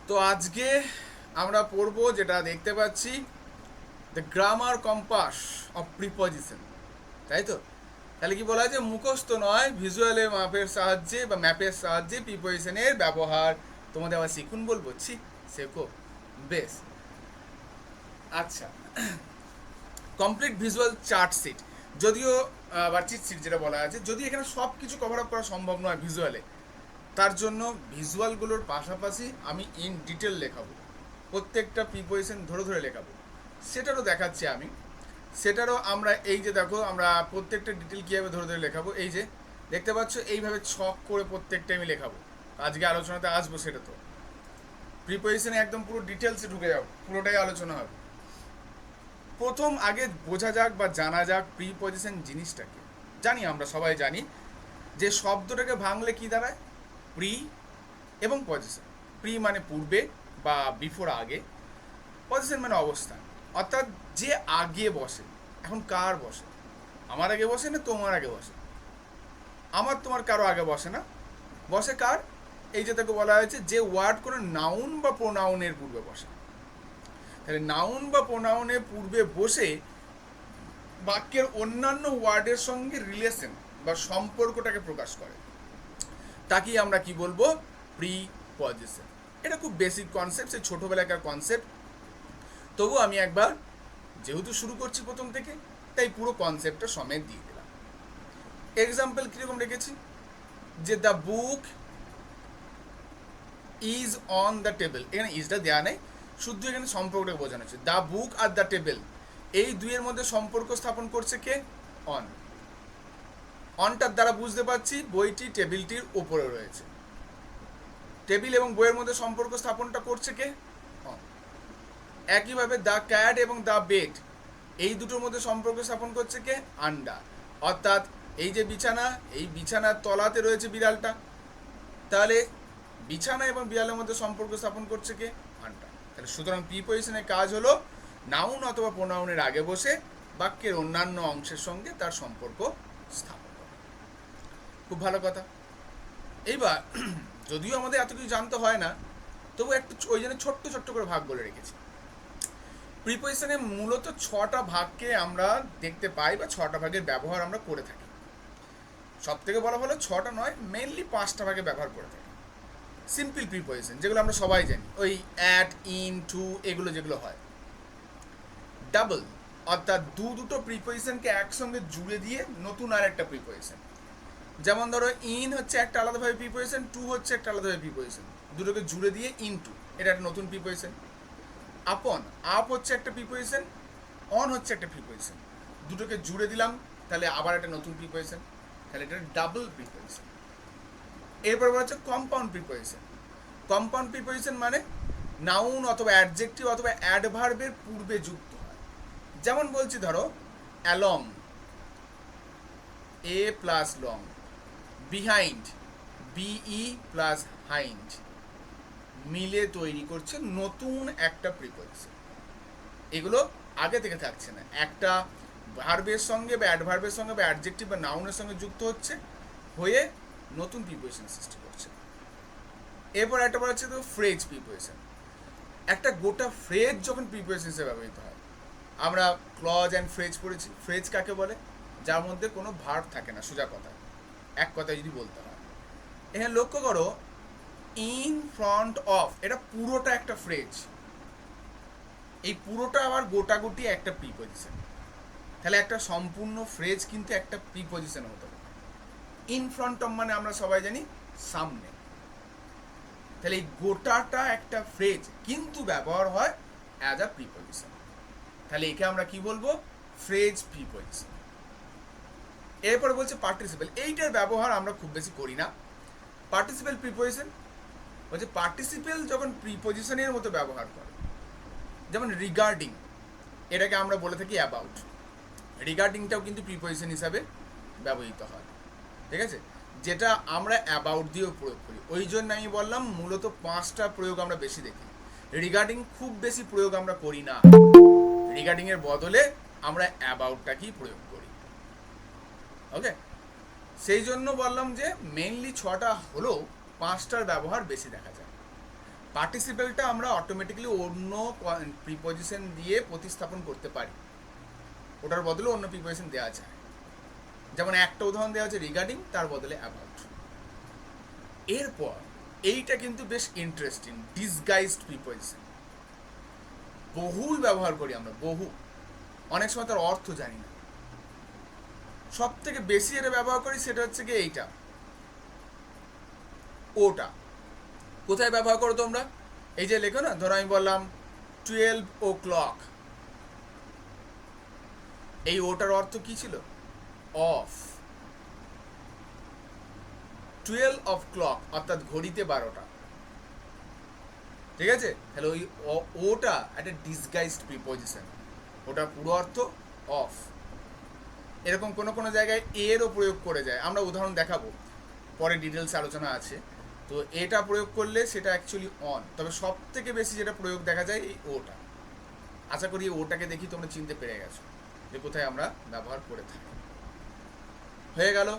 তো আজকে আমরা পড়বো যেটা দেখতে পাচ্ছি, the grammar compass of preposition, তাই তো? তাহলে কি বলা আছে, মুখস্থ নয় ভিজুয়ালে মাপের সাহায্যে বা ম্যাপের সাহায্যে প্রিপজিশনের ব্যবহার তোমাদের আবার শিখুন বলবো। শেখো, বেশ। আচ্ছা, কমপ্লিট ভিজুয়াল চার্ট সিট, যদিও বা চিট সিট যেটা বলা আছে, যদি এখানে সব কিছু কভার আপ করা সম্ভব নয় ভিজুয়ালে, তার জন্য ভিজুয়ালগুলোর পাশাপাশি আমি ইন ডিটেল লেখাবো, প্রত্যেকটা প্রিপোজিশন ধরে ধরে লেখাবো, সেটারও দেখাচ্ছি আমি। সেটারও আমরা এই যে দেখো, আমরা প্রত্যেকটা ডিটেল কীভাবে ধরে ধরে লেখাবো, এই যে দেখতে পাচ্ছ এইভাবে ছক করে প্রত্যেকটা আমি লেখাবো। আজকে আলোচনাতে আসবো সেটা। তো প্রিপোজিশনে একদম পুরো ডিটেলসে ঢুকে যাবো, পুরোটাই আলোচনা হবে। প্রথম আগে বোঝা যাক বা জানা যাক প্রিপোজিশন জিনিসটাকে। জানি, আমরা সবাই জানি যে শব্দটাকে ভাঙলে কি দাঁড়ায়, প্রি এবং পজিশন। প্রি মানে পূর্বে বা বিফোর, আগে। পজিশন মানে অবস্থান, অর্থাৎ যে আগে বসে। এখন কার বসে? আমার আগে বসে না তোমার আগে বসে? আমার তোমার কারো আগে বসে না, বসে কার? এই যে তাকে বলা হয়েছে যে ওয়ার্ড কোনো নাউন বা প্রোনাউনের পূর্বে বসে। তাহলে নাউন বা প্রোনাউনের পূর্বে বসে বাক্যের অন্যান্য ওয়ার্ডের সঙ্গে রিলেশন বা সম্পর্কটাকে প্রকাশ করে, তাকেই আমরা কি বলবো, প্রিপজিশন। এটা খুব বেসিক কনসেপ্ট, সেই ছোটোবেলাকার কনসেপ্ট। তবু আমি একবার, যেহেতু শুরু করছি প্রথম থেকে, তাই পুরো কনসেপ্টটা সমেত দিয়ে দিলাম। এক্সাম্পল কীরকম রেখেছি, যে the book is on the table. এখানে ইজটা দেওয়া নেই, শুধু এখানে সম্পর্কটাকে বোঝানো হচ্ছে। The book are the table, এই দুইয়ের মধ্যে সম্পর্ক স্থাপন করছে কে? অন। অনটার দ্বারা বুঝতে পারছি বইটি টেবিলটির ওপরে রয়েছে। টেবিল এবং বইয়ের মধ্যে সম্পর্ক স্থাপনটা করছে কে? অন। একইভাবে দ্য ক্যাট এবং দ্য বেড, এই দুটোর মধ্যে সম্পর্ক স্থাপন করছে কে? আন্ডার। অর্থাৎ এই যে বিছানা, এই বিছানার তলাতে রয়েছে বিড়ালটা, তাহলে বিছানা এবং বিড়ালের মধ্যে সম্পর্ক স্থাপন করছে কে? আন্ডার। তাহলে সুতরাং প্রিপজিশনের কাজ হলো নাউন অথবা প্রোনাউনের আগে বসে বাক্যের অন্যান্য অংশের সঙ্গে তার সম্পর্ক স্থাপন করা। খুব ভালো কথা। এইবার যদিও আমাদের এত কিছু জানতে হয় না, তবু একটু ওই জন্য ছোট্ট ছোট্ট করে ভাগ বলে রেখেছি। প্রিপজিশনে মূলত 6টা ভাগকে আমরা দেখতে পাই বা 6টা ভাগের ব্যবহার আমরা করে থাকি। সব থেকে বলা ভালো 6টা নয়, মেনলি 5টা ভাগে ব্যবহার করে থাকি। সিম্পল প্রিপজিশন, যেগুলো আমরা সবাই জানি, ওই অ্যাট, ইন, টু, এগুলো যেগুলো হয়। ডাবল, অর্থাৎ দুটো প্রিপজিশনকে একসঙ্গে জুড়ে দিয়ে নতুন আর একটা প্রিপজিশন। যেমন ধরো, ইন হচ্ছে একটা আলাদাভাবে প্রিপজিশন, টু হচ্ছে একটা আলাদাভাবে প্রিপজিশন, দুটোকে জুড়ে দিয়ে ইন টু, এটা একটা নতুন প্রিপজিশন। আপন, আপ হচ্ছে একটা প্রিপজিশন, অন হচ্ছে একটা প্রিপজিশন, দুটোকে জুড়ে দিলাম, তাহলে আবার একটা নতুন প্রিপজিশন, তাহলে এটা ডাবল প্রিপজিশন। এরপর বলা হচ্ছে কম্পাউন্ড প্রিপজিশন। কম্পাউন্ড প্রিপজিশন মানে নাউন অথবা অ্যাডজেক্টিভ অথবা অ্যাডভার্বের পূর্বে যুক্ত হয়। যেমন বলছি, ধরো along, a plus long, behind, be plus hind, মিলে তৈরি করছে নতুন একটা প্রিপজিশন। এগুলো আগে থেকে থাকছে না, একটা ভার্বের সঙ্গে বা অ্যাডভার্বের সঙ্গে বা অ্যাডজেক্টিভ বা নাউনের সঙ্গে যুক্ত হচ্ছে, হয়ে নতুন প্রিপজিশন সৃষ্টি করছে। এরপর একটা বলা হচ্ছে তো ফ্রেজ প্রিপজিশন। একটা গোটা ফ্রেজ যখন প্রিপজিশন হিসেবে ব্যবহৃত হয়, আমরা ক্লজ অ্যান্ড ফ্রেজ পড়েছি। ফ্রেজ কাকে বলে? যার মধ্যে কোনো ভার্ব থাকে না, সোজা কথা, এক কথায় যদি বলতে হয়। এখানে লক্ষ্য করো, ইন ফ্রন্ট অফ, এটা পুরোটা একটা ফ্রেজ। এই পুরোটা আবার গোটাগুটি একটা প্রিপজিশন। তাহলে একটা সম্পূর্ণ ফ্রেজ কিন্তু একটা প্রিপজিশন হতে হবে। ইন ফ্রন্ট অফ মানে আমরা সবাই জানি সামনে। তাহলে এই গোটাটা একটা ফ্রেজ, কিন্তু ব্যবহার হয় অ্যাজ আ প্রিপজিশন। তাহলে একে আমরা কি বলবো? Phrase preposition. এরপরে বলছে পার্টিসিপেল। এইটার ব্যবহার আমরা খুব বেশি করি না। পার্টিসিপেল প্রিপজিশন বলছে, পার্টিসিপেল যখন প্রিপজিশনের মতো ব্যবহার করে, যেমন রিগার্ডিং, এটাকে আমরা বলে থাকি অ্যাবাউট। রিগার্ডিংটাও কিন্তু প্রিপজিশন হিসাবে ব্যবহৃত হয়, ঠিক আছে? যেটা আমরা অ্যাবাউট দিয়েও প্রয়োগ করি। ওই জন্য আমি বললাম মূলত 5টা প্রয়োগ আমরা বেশি দেখি। রিগার্ডিং খুব বেশি প্রয়োগ আমরা করি না। রিগার্ডিংয়ের বদলে আমরা অ্যাবাউটটাকেই প্রয়োগ করি। ওকে, সেই জন্য বললাম যে মেনলি 6টা হলেও 5টার ব্যবহার বেশি দেখা যায়। পার্টিসিপেলটা আমরা অটোমেটিক্যালি অন্য প্রিপজিশন দিয়ে প্রতিস্থাপন করতে পারি, ওটার বদলে অন্য প্রিপজিশন দেওয়া যায়। যেমন একটা উদাহরণ দেওয়া আছে রিগার্ডিং, তার বদলে অ্যাবাউট। এরপর এইটা কিন্তু বেশ ইন্টারেস্টিং, ডিসগাইজড প্রিপজিশন। বহুল ব্যবহার করি আমরা, বহু, অনেক সময় তার অর্থ জানি না। সব থেকে বেশি যেটা ব্যবহার করি সেটা হচ্ছে কি এইটা, ওটা। কোথায় ব্যবহার করো তোমরা? এই যে লেখো না, ধরো আমি বললাম 12 o'clock, এই ওটার অর্থ কি ছিল? অফ। 12 o'clock অর্থাৎ ঘড়িতে 12টা, ঠিক আছে? তাহলে ওই ওটা একটা ডিসগাইজড প্রিপজিশন, ওটার পুরো অর্থ অফ। এরকম কোনো কোনো জায়গায় এরও প্রয়োগ করে যায়, আমরা উদাহরণ দেখাবো, পরে ডিটেলস আলোচনা আছে। তো এটা প্রয়োগ করলে সেটা অ্যাকচুয়ালি অন, তবে সব থেকে বেশি যেটা প্রয়োগ দেখা যায় এই ওটা। আশা করি ওটাকে দেখি তোমরা চিনতে পেরে গেছো যে কোথায় আমরা ব্যবহার করে থাকি। হয়ে গেল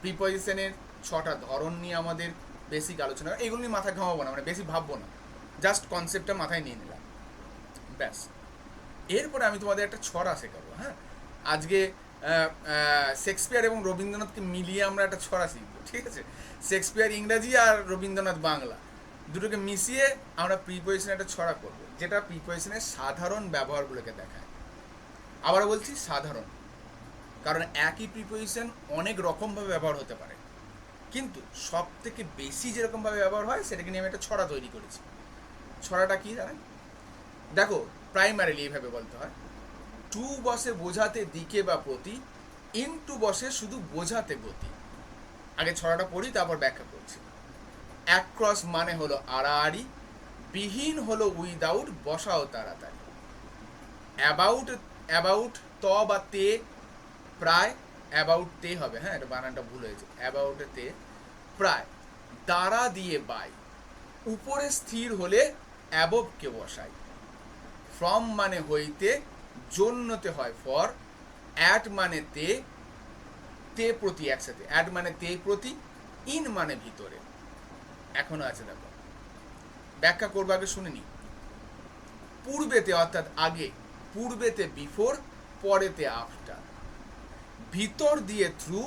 প্রিপজিশনের 6টা ধরন নিয়ে আমাদের বেসিক আলোচনা। এগুলো নিয়ে মাথা ঘামাবো না, মানে বেশি ভাববো না, জাস্ট কনসেপ্টটা মাথায় নিয়ে নিলাম, ব্যাস। এরপরে আমি তোমাদের একটা ছড়া শেখাবো। হ্যাঁ, আজকে শেক্সপিয়ার এবং রবীন্দ্রনাথকে মিলিয়ে আমরা একটা ছড়া শিখবো, ঠিক আছে? শেক্সপিয়ার ইংরাজি আর রবীন্দ্রনাথ বাংলা, দুটোকে মিশিয়ে আমরা প্রিপজিশনের একটা ছড়া করব, যেটা প্রিপজিশনের সাধারণ ব্যবহারগুলোকে দেখায়। আবার বলছি সাধারণ, কারণ একই প্রিপজিশন অনেক রকমভাবে ব্যবহার হতে পারে, কিন্তু সব থেকে বেশি যেরকমভাবে ব্যবহার হয় সেটাকে নিয়ে আমি একটা ছড়া তৈরি করেছি। ছড়াটা কি জানেন? দেখো, প্রাইমারিলি এইভাবে বলতে হয়, টু বসে বোঝাতে দিকে বা প্রতি, ইনটু বসে শুধু বোঝাতে গতি। আগে ছড়াটা পড়ি, তারপর ব্যাখ্যা করছি। অ্যাক্রস মানে হলো আড়াআড়ি, বিহীন হলো উইদাউট, বসাও তাড়াতাড়ি। অ্যাবাউট, অ্যাবাউট ত বা তে, প্রায়, অ্যাবাউট তে হবে, হ্যাঁ এটা বানানটা ভুল হয়েছে, অ্যাবাউটে তে, প্রায়, দ্বারা দিয়ে বাই, উপরে স্থির হলে অ্যাবভকে বসাই। ফ্রম মানে হইতে, জন্যতে হয় ফর, অ্যাট মানে তে, তে প্রতি একসাথে, অ্যাট মানে তে প্রতি, ইন মানে ভিতরে। এখনো আছে, দেখো ব্যাখ্যা করবো, আগে শুনে নি। পূর্বেতে অর্থাৎ আগে, পূর্বেতে বিফোর, পরেতে আফটার। ভিতর দিয়ে থ্রু,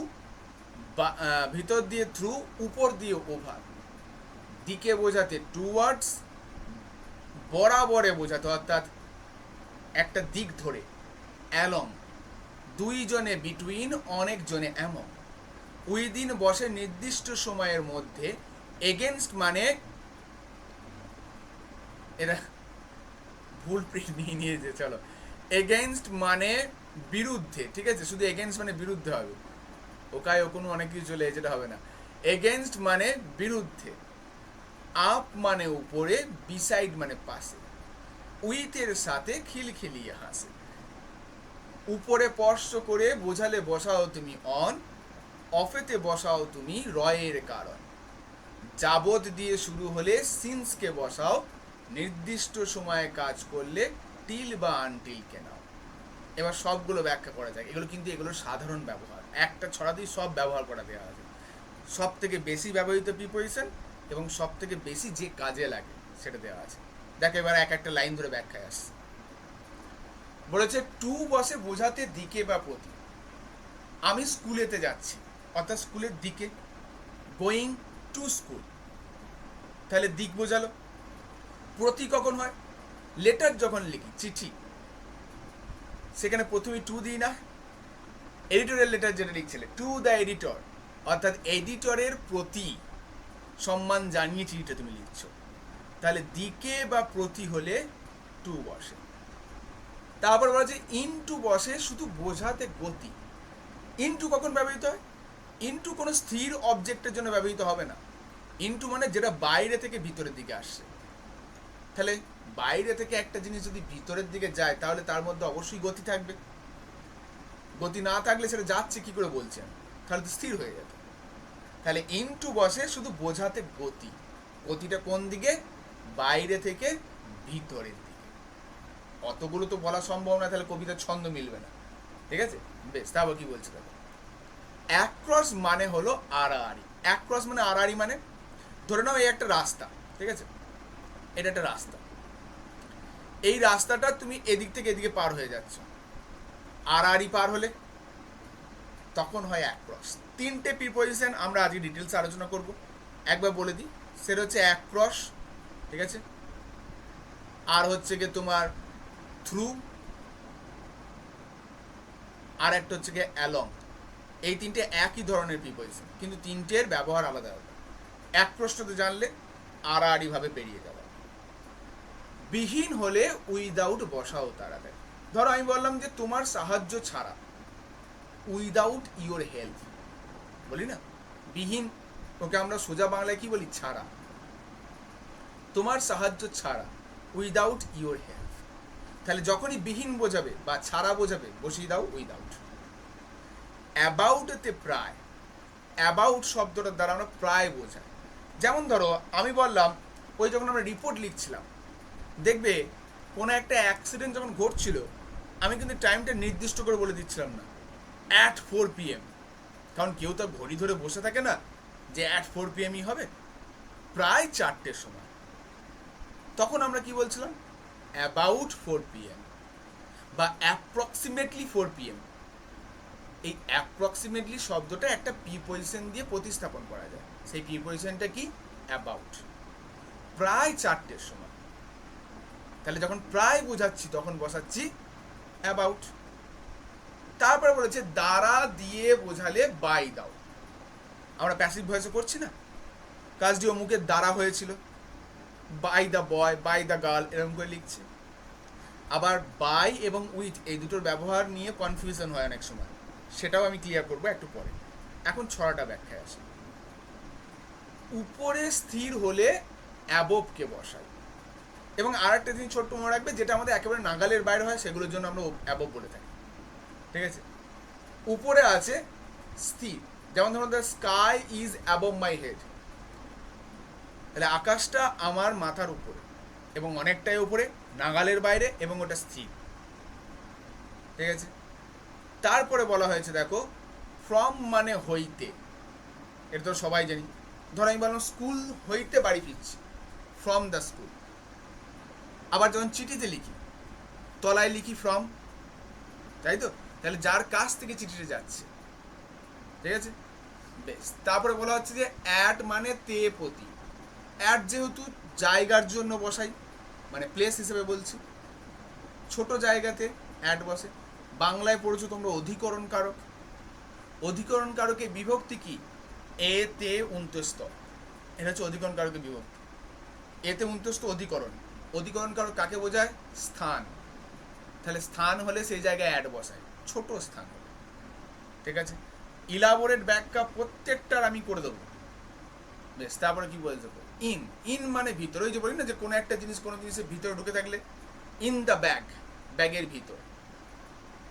ভিতর দিয়ে থ্রু, উপর দিয়ে ওভার। দিকে বোঝাতে টুয়ার্ডস, বরাবরে বোঝাতে অর্থাৎ একটা দিক ধরে, অ্যালং। দুইজনে বিটুইন, অনেকজনে এমন। উইদিন বসে নির্দিষ্ট সময়ের মধ্যে, এগেনস্ট মানে, এরা ভুল প্রিন্ট নিয়ে নিয়েছে, চলো। এগেনস্ট মানে বিরুদ্ধে, ঠিক আছে? শুধু এগেনস্ট মানে বিরুদ্ধে হবে, ওকায় ও কোনো অনেক কিছু চলে, যেটা হবে না। এগেনস্ট মানে বিরুদ্ধে। আপ মানে উপরে, বিসাইড মানে পাশে। উইথের সাথে খিলখিলিয়ে হাসে। উপরে স্পর্শ করে বোঝালে বসাও তুমি অন, অফেতে বসাও তুমি রয়ের কারণ। যাবত দিয়ে শুরু হলে সিন্সকে বসাও, নির্দিষ্ট সময়ে কাজ করলে টিল বা আনটিলকে নাও। এবার সবগুলো ব্যাখ্যা করা যায়, এগুলো কিন্তু এগুলোর সাধারণ ব্যবহার, একটা ছড়াতেই সব ব্যবহার করা দেওয়া আছে। সব থেকে বেশি ব্যবহৃত প্রিপজিশন এবং সব থেকে বেশি যে কাজে লাগে সেটা দেওয়া আছে। দেখো এবার এক একটা লাইন ধরে ব্যাখ্যায় আসছে। বলেছে টু বসে বোঝাতে দিকে বা প্রতি। আমি স্কুলেতে যাচ্ছি, অর্থাৎ স্কুলের দিকে, গোয়িং টু স্কুল, তাহলে দিক বোঝালো। প্রতি কখন হয়? লেটার যখন লিখি, চিঠি, সেখানে প্রথমে টু দিই না? এডিটরের লেটার যেটা লিখছিলে, টু দ্য এডিটর, অর্থাৎ এডিটরের প্রতি সম্মান জানিয়ে চিঠিটা তুমি লিখছো, তাহলে দিকে বা প্রতি হলে টু বসে। তারপর বলা যে ইনটু বসে শুধু বোঝাতে গতি। ইনটু কখন ব্যবহৃত হয়? ইনটু কোনো স্থির অবজেক্টের জন্য ব্যবহৃত হবে না। ইনটু মানে যেটা বাইরে থেকে ভিতরের দিকে আসছে। তাহলে বাইরে থেকে একটা জিনিস যদি ভিতরের দিকে যায়, তাহলে তার মধ্যে অবশ্যই গতি থাকবে। গতি না থাকলে সেটা যাচ্ছে কি করে বলছেন, তাহলে তো স্থির হয়ে যেত। তাহলে ইনটু বসে শুধু বোঝাতে গতি। গতিটা কোন দিকে? বাইরে থেকে ভিতরের দিকে। অতগুলো তো বলা সম্ভব না, তাহলে কবিতার ছন্দ মিলবে না, ঠিক আছে? বেশ, তারপর কি বলছে দেখো। অ্যাক্রস মানে হলো আড়াআড়ি। অ্যাক্রস মানে আড়াআড়ি, মানে ধরে নাও এই একটা রাস্তা, ঠিক আছে? এটা একটা রাস্তা, এই রাস্তাটা তুমি এদিক থেকে এদিকে পার হয়ে যাচ্ছ, আড়াআড়ি পার হলে তখন হয় অ্যাক্রস। তিনটে প্রিপজিশন আমরা আজকে ডিটেলস আলোচনা করব, একবার বলে দিই। সেটা হচ্ছে অ্যাক্রস, ঠিক আছে, আর হচ্ছে গিয়ে তোমার থ্রু, আর একটা হচ্ছে গিয়ে অ্যালং। এই তিনটে একই ধরনের প্রিপজিশন, কিন্তু তিনটের ব্যবহার আলাদা আলাদা। অ্যাক্রসটাতে জানলে আড়াআড়িভাবে পেরিয়ে যাওয়া। বিহীন হলে উইদাউট বসাও তাড়াতাড়ি। ধরো আমি বললাম যে তোমার সাহায্য ছাড়া, উইদাউট ইওর হেল্প বলি না, বিহীন, ওকে আমরা সোজা বাংলায় কি বলি, ছাড়া। তোমার সাহায্য ছাড়া, উইদাউট ইওর হেল্প। তাহলে যখনই বিহীন বোঝাবে বা ছাড়া বোঝাবে বসিয়ে দাও উইদাউট। অ্যাবাউটতে প্রায়, অ্যাবাউট শব্দটার দ্বারা আমরা প্রায় বোঝাই। যেমন ধরো আমি বললাম, ওই যখন আমরা রিপোর্ট লিখছিলাম, দেখবে কোনো একটা অ্যাক্সিডেন্ট যখন ঘটছিল, আমি কিন্তু টাইমটা নির্দিষ্ট করে বলে দিচ্ছিলাম না অ্যাট 4 PM, কারণ কেউ তো ঘড়ি ধরে বসে থাকে না যে অ্যাট 4 PM-ই হবে, প্রায় 4টের সময়। তখন আমরা কি বলছিলাম, অ্যাবাউট 4 PM বা অ্যাপ্রক্সিমেটলি 4 PM। এই অ্যাপ্রক্সিমেটলি শব্দটা একটা প্রিপজিশন দিয়ে প্রতিস্থাপন করা যায়। সেই প্রিপজিশনটা কি, অ্যাবাউট, প্রায় 4টের সময়। তাহলে যখন প্রায় বোঝাচ্ছি তখন বসাচ্ছি অ্যাবাউট। তারপরে বলেছে দ্বারা দিয়ে বোঝালে বাই দাও। আমরা প্যাসিভ ভয়েসে করছি না, কাজটি অমুকের দ্বারা হয়েছিল, by the boy, by the girl, এরকম করে লিখছে। আবার বাই এবং উইথ এই দুটোর ব্যবহার নিয়ে কনফিউশন হয় অনেক সময়, সেটাও আমি ক্লিয়ার করবো একটু পরে। এখন ছড়াটা ব্যাখ্যায় আসে। উপরে স্থির হলে অ্যাবোভকে বসাই। এবং আর একটা জিনিস ছোট্ট মনে রাখবে, যেটা আমাদের একেবারে নাগালের বাইরে হয় সেগুলোর জন্য আমরা অ্যাবোভ বলে থাকি, ঠিক আছে। উপরে আছে স্থির, যেমন ধরুন the sky is above my head, তাহলে আকাশটা আমার মাথার উপরে এবং অনেকটাই উপরে, নাগালের বাইরে, এবং ওটা স্থির, ঠিক আছে। তারপরে বলা হয়েছে দেখো, ফ্রম মানে হইতে, এটা তো সবাই জানি। ধরো আমি বললাম স্কুল হইতে বাড়ি ফিরছি, ফ্রম দ্য স্কুল। আবার যখন চিঠিতে লিখি, তলায় লিখি ফ্রম, তাই তো, তাহলে যার কাছ থেকে চিঠিটা যাচ্ছে, ঠিক আছে, বেশ। তারপরে বলা হচ্ছে যে অ্যাট মানে তে প্রতি। অ্যাট যেহেতু জায়গার জন্য বসাই, মানে প্লেস হিসেবে বলছি, ছোট জায়গাতে অ্যাট বসে। বাংলায় পড়েছো তোমরা অধিকরণ কারক। অধিকরণ কারকে বিভক্তি কি, এ তে উন্তস্ত, এটা হচ্ছে অধিকরণ কারকের বিভক্তি। এতে উন্তস্ত অধিকরণ। অধিকরণ কারক কাকে বোঝায়, স্থান। তাহলে স্থান হলে সেই জায়গায় অ্যাড বসায়, ছোট স্থান হলে, ঠিক আছে। ইলাবোরেট ব্যাখ্যা প্রত্যেকটার আমি করে দেবো, বেশ। তারপরে কি বলে দেবো, ইন। ইন মানে ভিতরে, ওই যে বলি না যে কোনো একটা জিনিস কোনো জিনিসের ভিতরে ঢুকে থাকলে, ইন দ্য ব্যাগ, ব্যাগের ভিতর।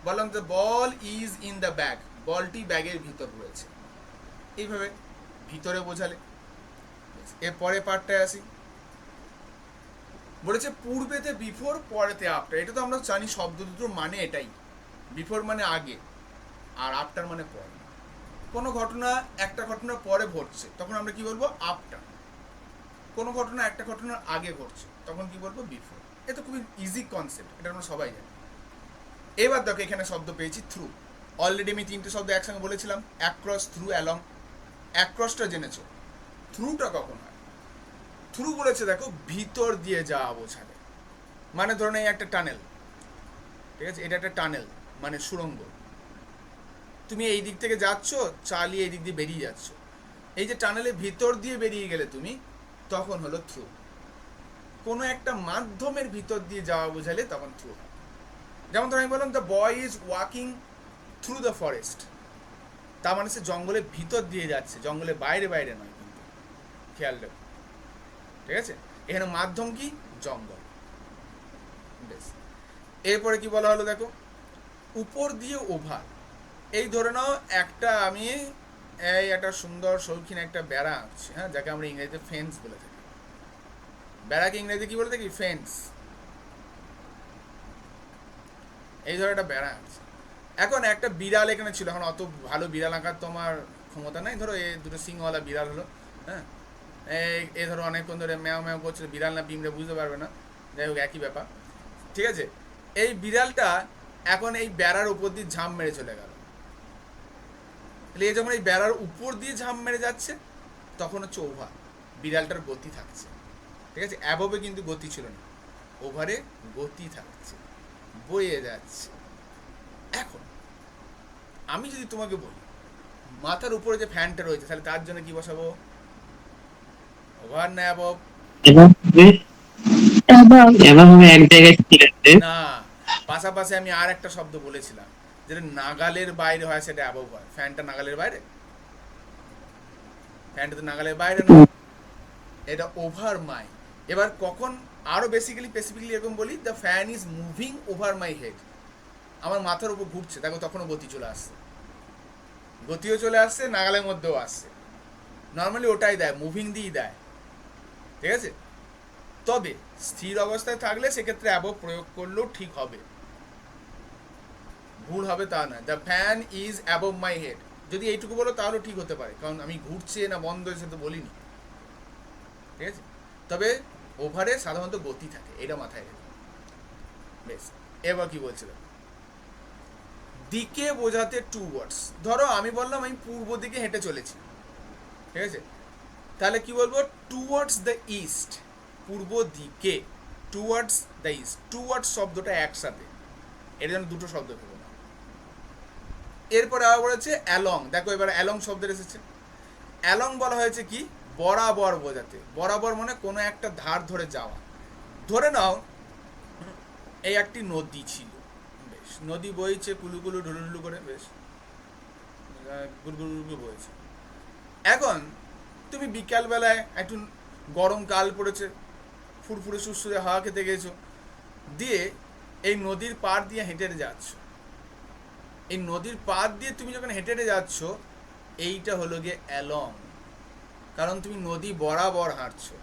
বললাম the ball is in the bag, বলটি ব্যাগের ভিতর রয়েছে, এইভাবে ভিতরে বোঝালে। এরপরে পার্টটায় আসি, বলেছে পূর্বেতে বিফোর, পরেতে আফটার। এটা তো আমরা জানি শব্দ দুটোর মানে এটাই, বিফোর মানে আগে আর আফটার মানে পরে। কোনো ঘটনা একটা ঘটনার পরে ঘটছে তখন আমরা কি বলবো, আফটার। কোনো ঘটনা একটা ঘটনার আগে ঘটছে তখন কি বলবো, বিফোর। এটা খুবই ইজি কনসেপ্ট, এটা আমরা সবাই জানি। এবার দেখো এখানে শব্দ পেয়েছি থ্রু। অলরেডি আমি তিনটে শব্দ একসঙ্গে বলেছিলাম, অ্যাক্রস, থ্রু, অ্যালং। অ্যাক্রসটা জেনেছো, থ্রুটা কখন হয়? থ্রু বলেছে দেখো ভিতর দিয়ে যাওয়া বোঝাবে। মানে ধরুন এই একটা টানেল, ঠিক আছে, এটা একটা টানেল মানে সুড়ঙ্গ। তুমি এই দিক থেকে যাচ্ছ, চালিয়ে এই দিক দিয়ে বেরিয়ে যাচ্ছ, এই যে টানেলের ভিতর দিয়ে বেরিয়ে গেলে তুমি, তখন হলো থ্রু। কোনো একটা মাধ্যমের ভিতর দিয়ে যাওয়া বোঝালে তখন থ্রু হয়। যেমন ধর আমি বললাম the boy is walking through the forest, তার মানে সে জঙ্গলের ভিতর দিয়ে যাচ্ছে, জঙ্গলের বাইরে বাইরে নয় কিন্তু, খেয়াল রাখো, ঠিক আছে। এখানে মাধ্যম কি, জঙ্গল, বেশ। এরপরে কি বলা হলো দেখো, উপর দিয়ে ওভার। এই ধরে নাও একটা আমি এই একটা সুন্দর শৌখিন একটা বেড়া আঁকছি, হ্যাঁ, যাকে আমরা ইংরেজিতে ফেন্স বলে থাকি। বেড়াকে ইংরেজিতে কি বলে থাকি, ফেন্স। এই ধরো একটা বেড়া আঁকছি। এখন একটা বিড়াল এখানে ছিল, এখন অত ভালো বিড়াল আঁকার তোমার ক্ষমতা নাই, ধরো এই দুটো সিংওয়ালা বিড়াল হলো, হ্যাঁ। এ ধরো অনেকক্ষণ ধরে ম্যাও ম্যাও করছিল, বিড়াল না পিঁমড়ে বুঝতে পারবে না, যাই হোক একই ব্যাপার, ঠিক আছে। এই বিড়ালটা এখন এই বেড়ার উপর দিয়ে ঝাঁপ মেরে চলে গেল। তাহলে এ যখন এই বেড়ার উপর দিয়ে ঝাঁপ মেরে যাচ্ছে তখন হচ্ছে ওভার, বিড়ালটার গতি থাকছে, ঠিক আছে। অ্যাবভে কিন্তু গতি ছিল না, ওভারে গতি থাকছে, বয়ে যাচ্ছে। এখন আমি যদি তোমাকে বলি মাথার উপরে যে ফ্যানটা রয়েছে, তাহলে তার জন্য কি বসাবো? ওভার না অ্যাবভ? এক জায়গায় স্থির আছে। না, পাশাপাশি আমি আর একটা শব্দ বলেছিলাম, যেটা নাগালের বাইরে হয় সেটা অ্যাবভ হয়। ফ্যানটা নাগালের বাইরে? ফ্যানটা তো নাগালের বাইরে নয়, এটা ওভার মাই। এবার কখন আরো বেসিক্যালি স্পেসিফিকলি এরকম বলি, the fan is moving over my head, আমার মাথার উপর ঘুরছে, দেখো তখনও গতি চলে আসছে, গতিও চলে আসছে, নাগালের মধ্যেও আসছে। নর্মালি ওটাই দেয়, মুভিং দিয়েই দেয়, ঠিক আছে। তবে স্থির অবস্থায় থাকলে সেক্ষেত্রে অ্যাবভ প্রয়োগ করলেও ঠিক হবে, ভুল হবে তা না। The fan is above my head, যদি এইটুকু বলো তাহলেও ঠিক হতে পারে, কারণ আমি ঘুরছে না বন্ধ হয়েছে তো বলিনি, ঠিক আছে। তবে ওভারে সাধারণত গতি থাকে, এটা মাথায় রেখে। বেশ, এবার কি বলছিল, দিকে বোঝাতে টু ওয়ার্ডস। ধরো আমি বললাম আমি পূর্ব দিকে হেঁটে চলেছি, ঠিক আছে, তাহলে কি বলবো? টুয়ার্ডস দ্য ইস্ট, পূর্ব দিকে, টুয়ার্ডস দ্য ইস্ট। টুয়ার্ডস শব্দটা একসাথে, এর জন্য দুটো শব্দ পেবো না। এরপরে আবার বলেছে অ্যালং, দেখো এবার অ্যালং শব্দের এসেছে। অ্যালং বলা হয়েছে কি? বরাবর বোঝাতে। বরাবর মানে কোনো একটা ধার ধরে যাওয়া। ধরে নাও এই একটি নদী ছিল, বেশ নদী বইছে কুলুকুলু ঢুলুঢুলু করে, বেশ গুলগুলু বইছে। এখন তুমি বিকালবেলায় একটু গরমকাল পড়েছে, ফুরফুরে সুরসুরে হাওয়া খেতে গেছো, দিয়ে এই নদীর পাড় দিয়ে হেঁটে যাচ্ছ। এই নদীর পাড় দিয়ে তুমি যখন হেঁটে যাচ্ছ, এইটা হলো গিয়ে অ্যালং, কারণ তুমি নদী বরাবর হাঁটছো।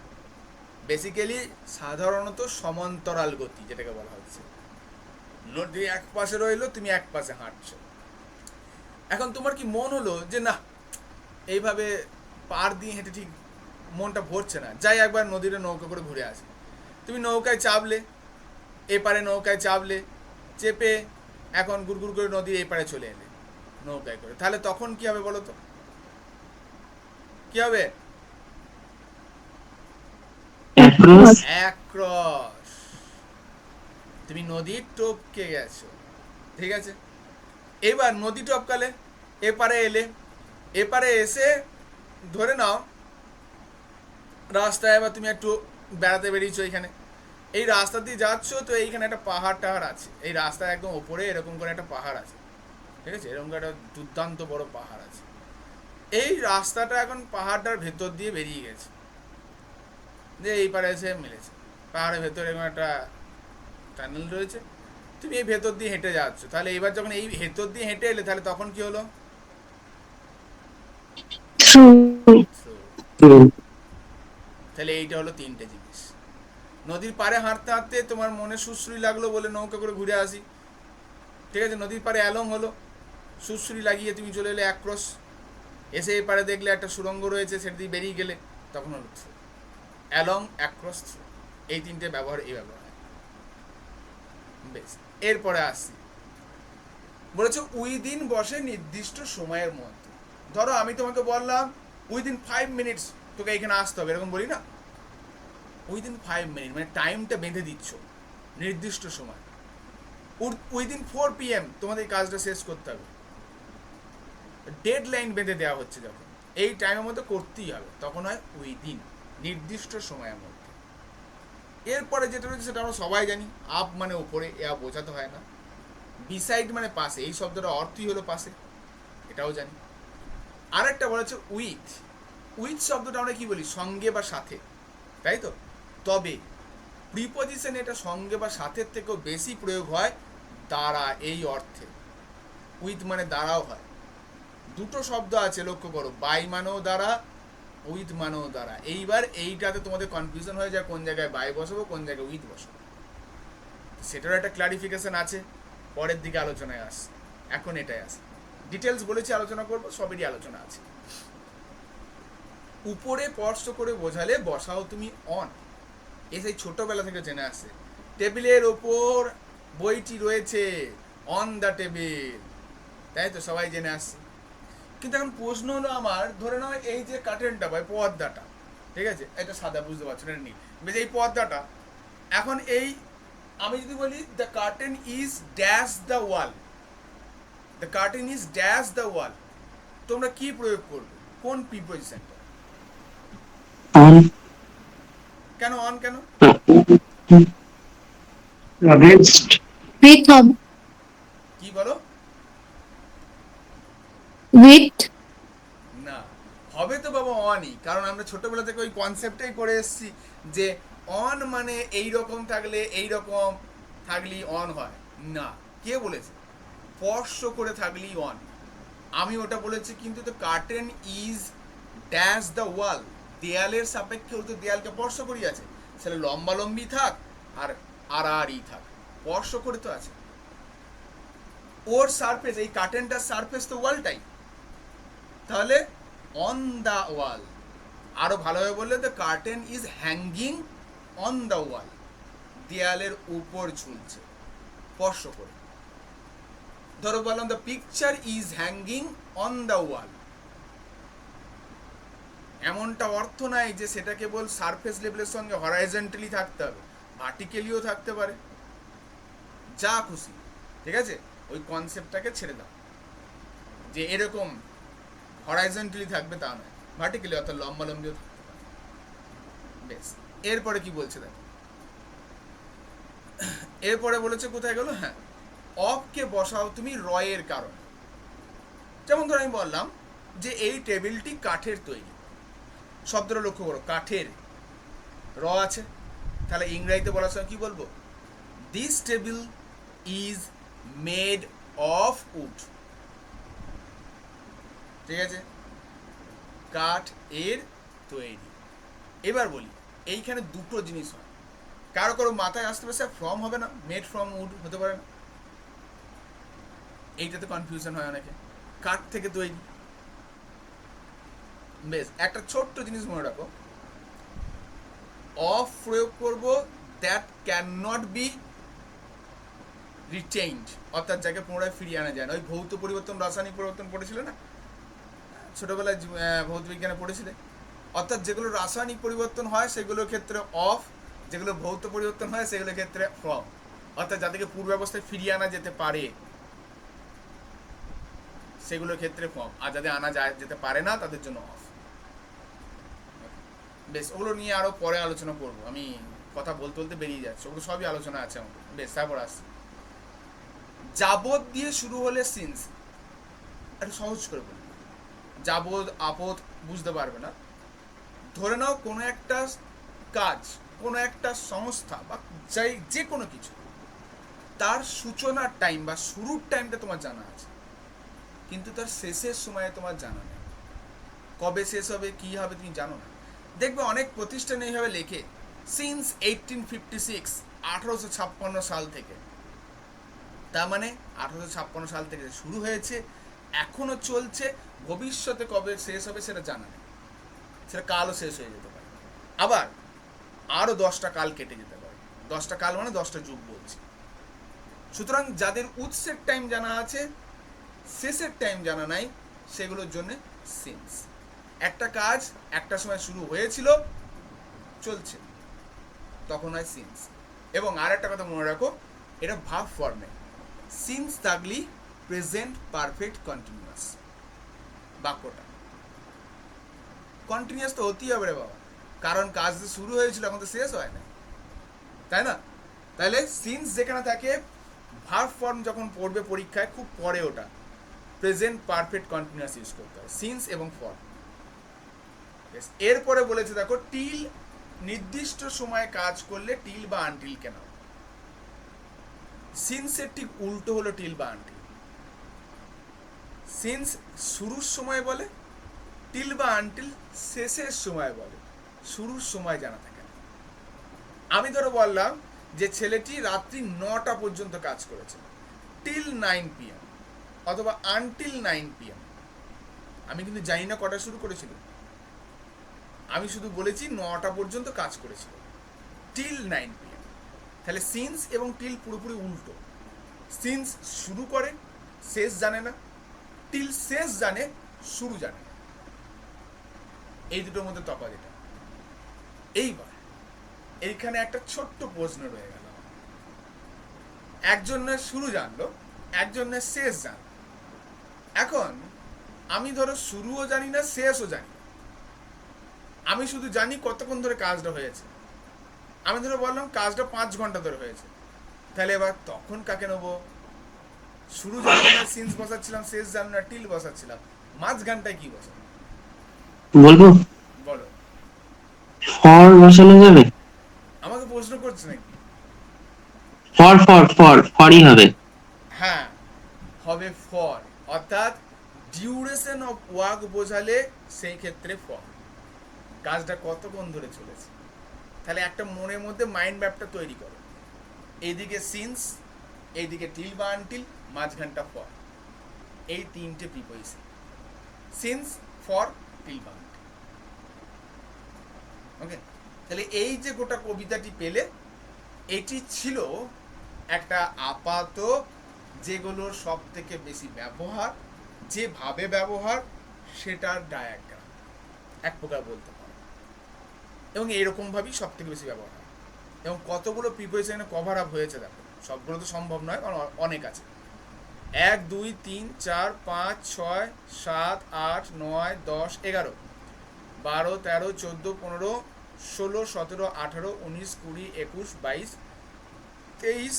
বেসিক্যালি সাধারণত সমান্তরাল গতি যেটাকে বলা হচ্ছে, নদী এক পাশে রইলো, তুমি এক পাশে হাঁটছো। এখন তোমার কি মন হলো যে না, এইভাবে পাড় দিয়ে হেঁটে ঠিক মনটা ভরছে না, যাই একবার নদীরে নৌকা করে ঘুরে আসি। তুমি নৌকায় চাপলে, এপারে নৌকায় চাপলে, চেপে এখন গুড়গুড় করে নদীর এপারে চলে এলে নৌকায় করে, তাহলে তখন কি হবে বলো তো? কি হবে? এক ক্রস, তুমি নদী টপকে গেছো, ঠিক আছে। এবার নদী টপকালে, এপারে এলে, এপারে এসে ধরে নাও রাস্তায় এবার তুমি একটু বেড়াতে বেরিয়েছো, এখানে এই রাস্তা দিয়ে যাচ্ছ, তো এইখানে একটা পাহাড় টাহাড় আছে, এই রাস্তার একদম ওপরে এরকম করে একটা পাহাড় আছে, ঠিক আছে, এরকম করে একটা দুর্দান্ত বড় পাহাড় আছে। এই রাস্তাটা এখন পাহাড়টার ভেতর দিয়ে বেরিয়ে গেছে, যে এই পারে এসে মিলেছে, পাহাড়ের ভেতরে এরকম একটা টানেল রয়েছে, তুমি এই ভেতর দিয়ে হেঁটে যাচ্ছ। তাহলে এবার যখন এই ভেতর দিয়ে হেঁটে এলে, তাহলে তখন কি হলো? তাহলে এইটা হলো তিনটে জিনিস। নদীর পাড়ে হাঁটতে হাঁটতে তোমার মনে সুশ্রী লাগলো বলে নৌকা করে ঘুরে আসি, ঠিক আছে, নদীর পাড়ে অ্যালং হলো, সুশ্রী লাগিয়ে তুমি চলে এলে এক ক্রস, এসে এপারে দেখলে একটা সুড়ঙ্গ রয়েছে, সেটা দিয়ে বেরিয়ে গেলে, তখন হলো থ্রু। অ্যালং, এক ক্রস, থ্রু, এই তিনটে ব্যবহার, এই ব্যবহার। বেশ, এরপরে আসছি, বলেছে উইদিন বসে নির্দিষ্ট সময়ের মধ্যে। ধরো আমি তোমাকে বললাম উইদিন 5 মিনিটস তোকে এখানে আসতে হবে, এরকম বলি না? উইদিন 5 মিনিট মানে টাইমটা বেঁধে দিচ্ছ, নির্দিষ্ট সময়। উইদিন 4 PM তোমাদের কাজটা শেষ করতে হবে, ডেড লাইন বেঁধে দেওয়া হচ্ছে, যখন এই টাইমের মধ্যে করতেই হবে তখন হয় উইদিন, নির্দিষ্ট সময়ের মধ্যে। এরপরে যেটা রয়েছে সেটা আমরা সবাই জানি, আপ মানে উপরে, এ বোঝাতে হয় না। বিসাইড মানে পাশে, এই শব্দটা অর্থই হলো পাশে, এটাও জানি। আরেকটা বলেছে উইথ। উইথ শব্দটা আমরা কি বলি? সঙ্গে বা সাথে, তাই তো। তবে প্রিপজিশন এটা সঙ্গে বা সাথের থেকেও বেশি প্রয়োগ হয় দ্বারা, এই অর্থে। উইথ মানে দ্বারাও হয়, দুটো শব্দ আছে লক্ষ্য করো, বাই মানেও দ্বারা, উইথ মানেও দ্বারা। এইবার এইটাতে তোমাদের কনফিউশন হয়ে যায় কোন জায়গায় বাই বসাবো, কোন জায়গায় উইথ বসাবো, সেটারও একটা ক্লারিফিকেশন আছে, পরের দিকে আলোচনায় আসছে। এখন এটাই আসে, ডিটেলস বলেছি আলোচনা করবো, সবেরই আলোচনা আছে। উপরে স্পর্শ করে বোঝালে বসাও তুমি অন, এ সেই ছোটবেলা থেকে জেনে আসছে। টেবিলের ওপর বইটি রয়েছে, অন দ্য টেবিল, তাই তো সবাই জেনে আসছে। কিন্তু এখন প্রশ্ন হলো আমার, ধরে নাও এই যে কার্টেনটা বা পর্দাটা, ঠিক আছে, এটা সাদা বুঝতে পারছো না, নীল, বেশ এই পর্দাটা, এখন এই আমি যদি বলি the curtain is dash the wall, the curtain is dash the wall, তোমরা কি প্রয়োগ করবে, কোন প্রিপোজিশনটা? অন কেন অন, কেন? against with হবে কি বলো? with না, হবে তো বাবা অনই, কারণ আমরা ছোটবেলা থেকে ওই কনসেপ্টটাই করে এসেছি যে অন মানে এই রকম থাকলে এই রকম থাকলেই অন হয় না। কে বলেছে? স্পর্শ করে থাকলেই অন। আমি ওটা বলেছি, কিন্তু তো curtain is dash the wall, দেয়ালের সাপেক্ষে ওর তো দেয়ালকে স্পর্শ করি আছে, সেটা লম্বালম্বি থাক আর আড়াআড়ি থাক, স্পর্শ করে তো আছে। ওর সারফেস, এই কার্টেনটার সারফেস তো ওয়ালটাই, তাহলে অন দ্য ওয়াল। আরো ভালোভাবে বললে the curtain is hanging on the wall, দেয়ালের উপর ঝুলছে স্পর্শ করে। ধরো বললাম the picture is hanging on the wall, এমনটা অর্থ নাই যে সেটা কেবল সারফেস লেভেলের সঙ্গে হরাইজন্টালি থাকতে হবে, ভার্টিক্যালিও থাকতে পারে, যা খুশি, ঠিক আছে। ওই কনসেপ্টটাকে ছেড়ে দাও যে এরকম হরাইজন্টালি থাকবে, তা নয়, ভার্টিক্যালি অর্থাৎ লম্বালম্বিও থাকতে পারে। বেশ, এরপরে কি বলছে দেখো, এরপরে বলেছে কোথায় গেল, হ্যাঁ, অফকে বসাও তুমি রয়ের কারণে। যেমন ধর আমি বললাম যে এই টেবিলটি কাঠের তৈরি, শব্দটা লক্ষ্য করো, কাঠের, র আছে, তাহলে ইংরেজিতে বলার সময় কি বলবো? This table is made of wood, ঠিক আছে, কাঠ এর তৈরি। এবার বলি, এইখানে দুটো জিনিস হয়, কারো কারো মাথায় আসতে পারে ফ্রম হবে না, মেড ফ্রম উড হতে পারে না, এইটাতে কনফিউশন হয় অনেকে, কাঠ থেকে তৈরি। বেশ, একটা ছোট্ট জিনিস মনে রাখো, অফ প্রয়োগ করব that can not be retained, অর্থাৎ যাকে পুনরায় ফিরিয়ে আনা যায় না। ওই ভৌত পরিবর্তন, রাসায়নিক পরিবর্তন পড়েছিল না ছোটবেলায়, ভৌত বিজ্ঞানে পড়েছিলে, অর্থাৎ যেগুলো রাসায়নিক পরিবর্তন হয় সেগুলোর ক্ষেত্রে অফ, যেগুলো ভৌত পরিবর্তন হয় সেগুলোর ক্ষেত্রে ফ্রম, অর্থাৎ যাদেরকে পূর্বাবস্থায় ফিরিয়ে আনা যেতে পারে সেগুলোর ক্ষেত্রে ফর্ম, আর যাদের আনা যায় যেতে পারে না তাদের জন্য অফ। বেশ, ওগুলো নিয়ে আরো পরে আলোচনা করব, আমি কথা বলতে বলতে বেরিয়ে যাচ্ছে, ওগুলো সবই আলোচনা আছে আমাদের। বেশ, তারপর আসছে যাবত দিয়ে শুরু হলে সিন্স, একটু সহজ করে বলি, যাবত আপদ বুঝতে পারবে না। ধরে নাও কোনো একটা কাজ, কোনো একটা সংস্থা বা যাই যে কোনো কিছু, তার সূচনার টাইম বা শুরুর টাইমটা তোমার জানা আছে, কিন্তু তার শেষের সময়ে তোমার জানা নেই, কবে শেষ হবে কী হবে তুমি জানো না। দেখবে অনেক প্রতিষ্ঠান এইভাবে লেখে সিন্স 1856, 1856 সাল থেকে, তার মানে 1856 সাল থেকে শুরু হয়েছে, এখনো চলছে, ভবিষ্যতে কবে শেষ হবে সেটা জানা নেই, সেটা কালও শেষ হয়ে যেতে পারে, আবার আরও 10টা কাল কেটে যেতে পারে। 10টা কাল মানে 10টা যুগ বলছি। সুতরাং যাদের উৎসের টাইম জানা আছে, শেষের টাইম জানা নাই, সেগুলোর জন্য সিন্স। একটা কাজ একটা সময় শুরু হয়েছিল, চলছে, তখন হয় সিন্স। এবং আর একটা কথা মনে রাখো, এটা ভার্ব ফর্মে, সিন্স থাকলেই প্রেজেন্ট পারফেক্ট কন্টিনিউয়াস, বাক্যটা কন্টিনিউয়াস তো হতেই হবে রে বাবা, কারণ কাজ তো শুরু হয়েছিল, এখন তো শেষ হয় না, তাই না? তাহলে সিন্স যেখানে থাকে, ভার্ব ফর্ম যখন পড়বে পরীক্ষায় খুব পরে ওটা প্রেজেন্ট পারফেক্ট কন্টিনিউয়াস ইউজ করতে হয়, সিন্স এবং ফর্ম। এরপরে বলেছে দেখো, টিল নির্দিষ্ট সময়ে কাজ করলে টিল বা আনটিল কেন, সিন্সের ঠিক উল্টো হলো টিল বা আনটিল। সিন্স শুরুর সময় বলে, টিল বা আনটিল শেষের সময় বলে, শুরুর সময় জানা থাকে না। আমি ধরো বললাম যে ছেলেটি রাত্রি 9টা পর্যন্ত কাজ করেছে, টিল 9 PM অথবা আনটিল 9 PM, আমি কিন্তু জানি না কটা শুরু করেছিল, আমি শুধু বলেছি 9টা পর্যন্ত কাজ করেছিল, টিল 9 PM। তাহলে সিন্স এবং টিল পুরোপুরি উল্টো। সিন্স শুরু করে, শেষ জানে না। টিল শেষ জানে, শুরু জানে না। এই দুটোর মধ্যে তফাৎ এটা। এইবার এইখানে একটা ছোট্ট প্রশ্ন রয়ে গেল। একজনের শুরু জানলো, একজনের শেষ জানলো। এখন আমি ধরো শুরুও জানি না, শেষও জানি না। আমি শুধু জানি কতক্ষণ ধরে কাজটা হয়েছে। আমি ধরো বললাম কাজটা 5 ঘন্টা ধরে হয়েছে। তাহলে এবার তখন কাকে নেবো? শুরু জানলো না, সিন্স বসাচ্ছিলাম, শেষ জানলো না, টিল বসাচ্ছিলাম। মাঝখানটায় কি বসাবো? বলবো বলো। ফর বসানো যাবে। আমাকে প্রশ্ন করছে নাকি? ফরই হবে। হ্যাঁ, হবে ফর। অর্থাৎ ডিউরেশন অফ ওয়ার্ক বোঝালে সেই ক্ষেত্রে ফর। কাজটা কতক্ষণ ধরে চলেছে। তাহলে একটা মনের মধ্যে মাইন্ড ম্যাপটা তৈরি করো। এইদিকে সিন্স, এইদিকে টিল বা আনটিল, মাঝখানটা ফর। এই তিনটে প্রিপোজিশন, সিন্স, ফর, টিল বা আনটিল। ওকে, তাহলে এই যে গোটা কবিতাটি পেলে, এটি ছিল একটা আপাত যেগুলোর সব থেকে বেশি ব্যবহার, যেভাবে ব্যবহার সেটার ডায়াগ্রাম এক প্রকার বলতে পারো। এবং এরকমভাবেই সব থেকে বেশি ব্যবহার হয়। এবং কতগুলো প্রিপোজিশনে কভার আপ হয়েছে দেখো। সবগুলো তো সম্ভব নয়, কারণ অনেক আছে। 1 2 3 4 5 6 7 8 9 10 11 12 13 14 15 16 17 18 19 20 21 22 23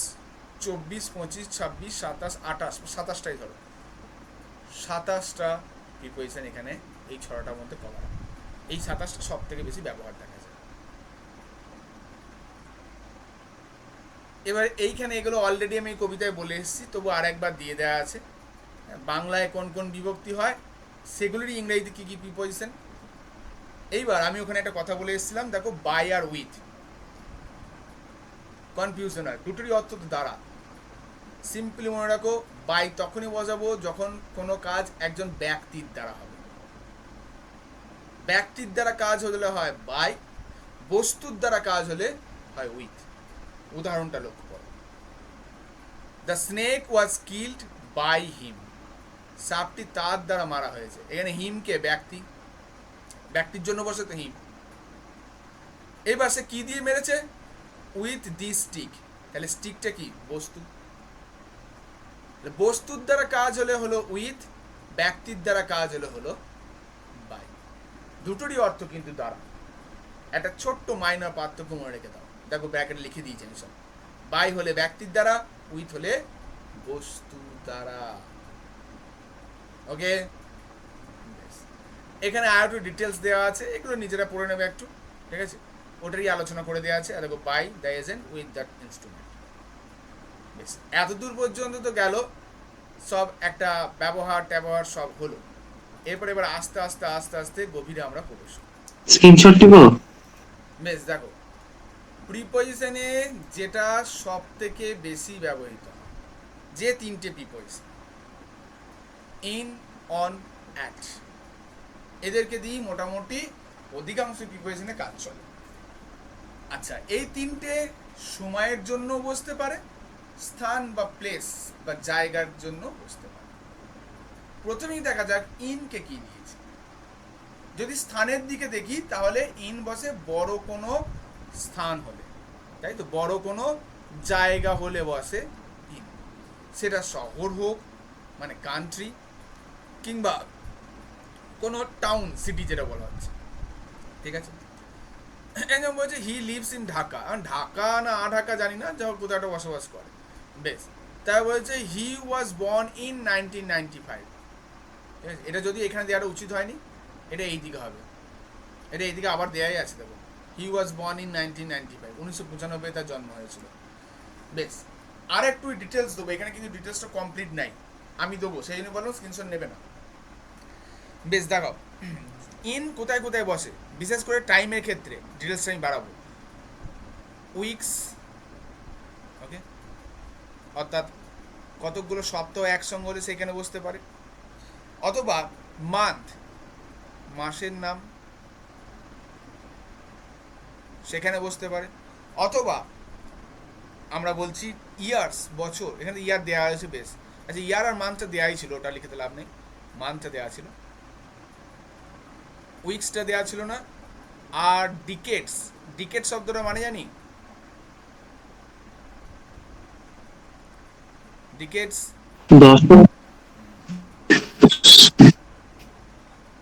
24 25 26 27 28, 27টাই ধরো। 27টা প্রিপোজিশন এখানে এই ছড়াটার মধ্যে কভার। এই 27টা সব থেকে বেশি ব্যবহার দেখা যায়। এবার এইখানে এগুলো অলরেডি আমি কবিতায় বলে এসেছি, তবু আর একবার দিয়ে দেওয়া আছে। বাংলায় কোন কোন বিভক্তি হয়, সেগুলোরই ইংরেজিতে কী কী প্রিপোজিশন। এইবার আমি ওখানে একটা কথা বলে এসেছিলাম, দেখো বাই আর উইথ কনফিউশন হয়, দুটোরই অর্থ তো দ্বারা। সিম্পলি মনে রাখো, বাই তখনই বসাবো যখন কোনো কাজ একজন ব্যক্তির দ্বারা হবে। ব্যক্তির দ্বারা কাজ হলে হয় বাই, বস্তুর দ্বারা কাজ হলে হয় উইথ। উদাহরণটা লক্ষ্য করো। The snake was killed by him. সাপটি তার দ্বারা মারা হয়েছে। এখানে হিমকে ব্যক্তি, ব্যক্তির জন্য বসে তো হিম। এবার সে কি দিয়ে মেরেছে? With the stick. তাহলে স্টিকটা কি? বস্তু। বস্তুর দ্বারা কাজ হলে হলো উইথ, ব্যক্তির দ্বারা কাজ হলে হলো বাই। দুটোরই অর্থ কিন্তু দ্বারা। একটা ছোট্ট মাইনর পার্থক্য মনে রেখে দাও। দেখো ব্র্যাকেটে লিখে দিয়েছি আমি সব। বাই হলে ব্যক্তির দ্বারা, উইথ হলে বস্তুর দ্বারা। ওকে, এখানে আর একটু ডিটেলস দেওয়া আছে, এগুলো নিজেরা পড়ে নেবে একটু, ঠিক আছে? ওটারই আলোচনা করে দেওয়া আছে। আর দেখো by the agent with that instrument. বেশ, এতদূর পর্যন্ত তো গেল, সব একটা ব্যবহার ট্যাবহার সব হলো। এবার আস্তে আস্তে আস্তে আস্তে গভীরে আমরা প্রবেশ করি। স্ক্রিনশট নিব। বেশ, দেখো প্রিপজিশনে যেটা সব থেকে বেশি ব্যবহৃত হয়, যে তিনটে প্রিপজিশন, ইন, অন, অ্যাট, এদেরকে দিয়েই মোটামুটি অধিকাংশ প্রিপজিশনে কাজ চলে। আচ্ছা, এই তিনটে সময়ের জন্য বসতে পারে, স্থান বা প্লেস বা জায়গার জন্য বসতে পারে। প্রথমেই দেখা যাক ইনকে কি নিয়েছে। যদি স্থানের দিকে দেখি তাহলে ইন বসে বড় কোনো স্থান হলে, তাই তো? বড় কোনো জায়গা হলে বসে ইন। সেটা শহর হোক, মানে কান্ট্রি, কিংবা কোনো টাউন, সিটি যেটা বলা হচ্ছে, ঠিক আছে? যেমন বলছে he lives in Dhaka. Dhaka না ঢাকা জানি না, যখন কোথাও একটা বসবাস করে। বেশ, তাই বলছে হি ওয়াজ বর্ন ইন 1995। ঠিক আছে? এটা যদি এখানে দেওয়াটা উচিত হয়নি, এটা এই দিকে হবে। এটা এইদিকে আবার দেওয়াই আছে, দেখো হি ওয়াজ বর্ন ইন 1995, 1995 তার জন্ম হয়েছিল। বেশ, আর একটু ডিটেলস দেবো এখানে, কিন্তু ডিটেলসটা কমপ্লিট নাই, আমি দেবো, সেই জন্য বললাম স্ক্রিনশট নেবে না। বেশ, দেখো ইন কোথায় কোথায় বসে, বিশেষ করে টাইমের ক্ষেত্রে ডিটেলসটা আমি বাড়াবো। উইকস, ওকে, অর্থাৎ কতকগুলো সপ্তাহ একসঙ্গে হলে সেখানে বসতে পারে। অথবা মান্থ, মাসের নাম। সেখানে বসতে পারে, অথবা আমরা বলছি ইয়ার্স, বছর, এখানে ইয়ার দেওয়া হয়েছে বেশ। আচ্ছা, ইয়ার আর মান্থটা দেওয়াই ছিল, ওটা লিখতে লাভ নেই, মান্থটা দেওয়া ছিল, উইকসটা দেওয়া ছিল না। আর ডিকেটস, ডিকেট শব্দটা মানে জানি, ডিকেটস, 10।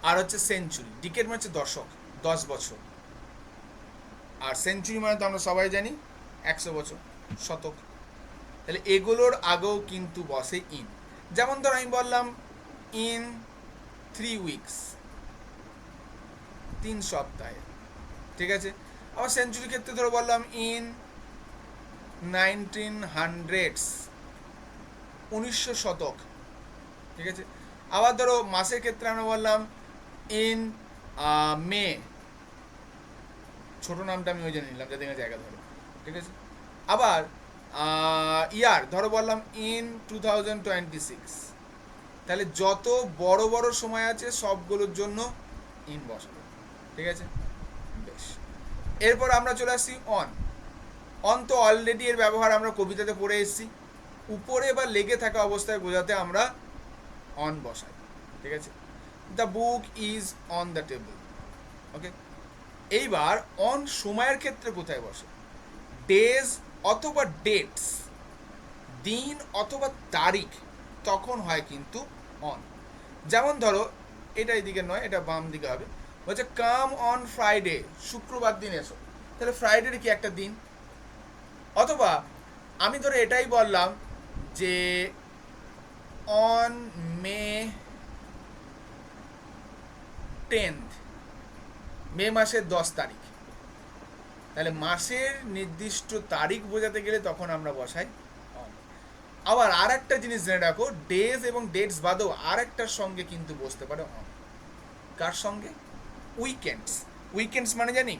আর হচ্ছে সেঞ্চুরি। ডিকেট মানে হচ্ছে দশক, 10 বছর, আর সেঞ্চুরি মানে তো আমরা সবাই জানি 100 বছর, শতক। তাহলে এগুলোর আগেও কিন্তু বসে ইন। যেমন ধর আমি বললাম ইন 3 উইকস, 3 সপ্তাহে, ঠিক আছে। আবার সেঞ্চুরি ক্ষেত্রে ধরো বললাম ইন 1900s, 1900 শতক, ঠিক আছে। আবার ধরো মাসের ক্ষেত্রে আমরা বললাম ইন মে, ছোট নামটা আমি ওই জন্য নিলাম যাতে জায়গা ধরো, ঠিক আছে। আবার ইয়ার ধরো বললাম ইন 2026। তাহলে যত বড় বড় সময় আছে সবগুলোর জন্য ইন বসাবো, ঠিক আছে, বেশ। এরপর আমরা চলে আসছি অন। অন তো অলরেডি এর ব্যবহার আমরা কবিতাতে পড়ে এসেছি, উপরে বা লেগে থাকা অবস্থায় বোঝাতে আমরা অন বসাই, ঠিক আছে। The book is on the table, okay. এইবার অন সময়ের ক্ষেত্রে কোথায় বসে? ডেজ অথবা ডেটস, দিন অথবা তারিখ, তখন হয় কিন্তু অন। যেমন ধরো এটা এইদিকে নয়, এটা বাম দিকে হবে, বলছে কাম অন ফ্রাইডে, শুক্রবার দিন এসো, তাহলে ফ্রাইডের কি একটা দিন। অথবা আমি ধরো এটাই বললাম যে অন মে 10th, মে মাসের 10 তারিখ, তাহলে মাসের নির্দিষ্ট তারিখ বোঝাতে গেলে তখন আমরা বসাই অন। আবার আর একটা জিনিস জেনে রাখো, ডেজ এবং ডেটস বাদেও আর একটার সঙ্গে কিন্তু বসতে পারে অন। কার সঙ্গে? উইকেন্ডস। উইকেন্ডস মানে জানি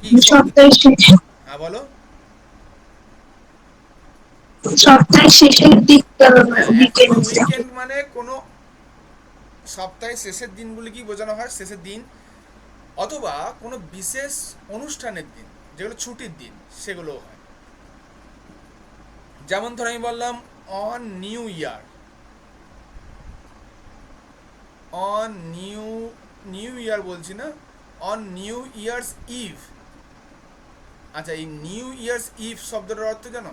কি? সপ্তাহের শেষে, হ্যাঁ বলো। সপ্তাহের শেষের দিক অ্যাকচুয়ালি উইকেন্ড। উইকেন্ড মানে কোনো সপ্তাহের শেষের দিনগুলিকেই বোঝানো হয়, শেষের দিন, অথবা কোনো বিশেষ অনুষ্ঠানের দিন, যেগুলো ছুটির দিন, সেগুলোও হয়। যেমন ধর আমি বললাম on new year, on new year বলছি না, অন নিউ ইয়ার্স ইভ। আচ্ছা, এই নিউ ইয়ার্স ইভ শব্দটার অর্থ জানো?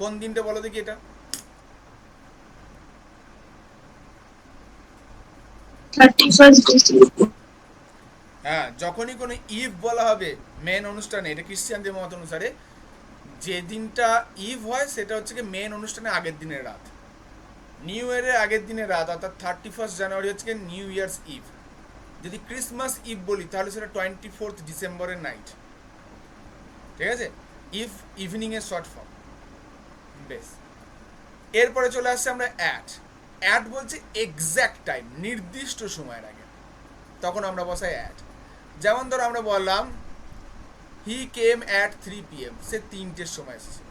কোন দিনটা বলো দেখি এটা? 31st December. হ্যাঁ, যখনই কোনো ইভ বলা হবে মেন অনুষ্ঠানে, এটা খ্রিস্টানদের মত অনুসারে যে দিনটা ইভ হয় সেটা হচ্ছে কি মেন অনুষ্ঠানের আগের দিনের রাত, নিউ ইয়ারের আগের দিনের রাত, অর্থাৎ 31 জানুয়ারি হচ্ছে নিউ ইয়ার্স ইভ। যদি ক্রিসমাস ইভ বলি তাহলে সেটা 24th ডিসেম্বরের নাইট, ঠিক আছে। ইভ ইভিনিংয়ের শর্ট ফর্ম, বেশ। এরপরে চলে আসছে আমরা অ্যাট। অ্যাট বলছে এক্স্যাক্ট টাইম, নির্দিষ্ট সময়ের আগে, তখন আমরা বসাই অ্যাট। যেমন ধরো আমরা বললাম হি কেম অ্যাট 3 PM, সে 3টের সময় এসেছিল,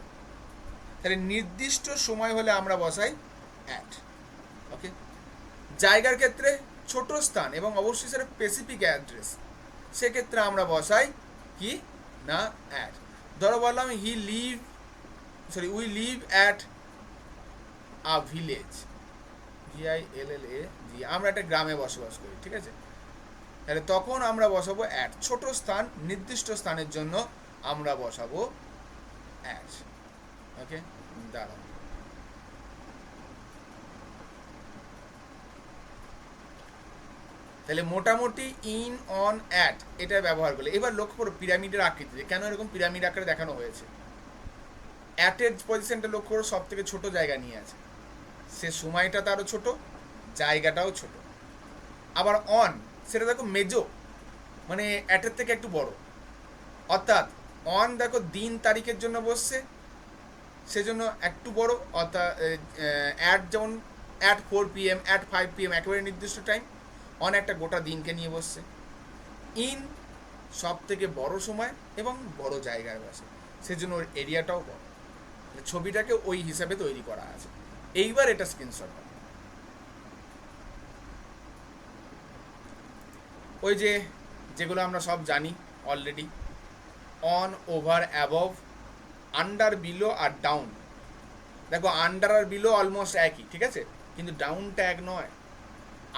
তাহলে নির্দিষ্ট সময় হলে আমরা বসাই অ্যাট, ওকে। জায়গার ক্ষেত্রে ছোট স্থান এবং অবশ্যই সেটা স্পেসিফিক অ্যাড্রেস, সেক্ষেত্রে আমরা বসাই কি না অ্যাট। ধরো বললাম we live at a village, VILLA, আমরা একটা গ্রামে বসবাস করি, ঠিক আছে। তাহলে তখন আমরা বসাবো অ্যাট, ছোট স্থান, নির্দিষ্ট স্থানের জন্য আমরা বসাবো অ্যাট, ওকে। দাঁড়াও, তাহলে মোটামুটি ইন, অন, অ্যাট এটা ব্যবহার করলে। এবার লক্ষ্য করো পিরামিডের আকৃতিতে কেন এরকম পিরামিড আকারে দেখানো হয়েছে। অ্যাটের পজিশনটা লক্ষ্য করো, সব থেকে ছোট জায়গা নিয়ে আছে, সে সময়টা তারও ছোট, জায়গাটাও ছোট। আবার অন, সেটা দেখো মেজো, মানে অ্যাটের থেকে একটু বড়, অর্থাৎ অন দেখো দিন তারিখের জন্য বসছে, সেজন্য একটু বড়, অর্থাৎ অ্যাট যেমন অ্যাট 4 PM, অ্যাট 5 PM একেবারে নির্দিষ্ট টাইম, অন একটা গোটা দিনকে নিয়ে বসছে। ইন সব থেকে বড় সময় এবং বড় জায়গায় বসে, সেজন্য ওর এরিয়াটাও বড়, ছবিটাকে ওই হিসাবে তৈরি করা আছে। এইবার এটা স্ক্রিনশট। ওই যে যেগুলো আমরা সব জানি already, on, over, above, under, below আর ডাউন। দেখো আন্ডার আর বিলো অলমোস্ট একই, ঠিক আছে, কিন্তু ডাউনটা এক নয়।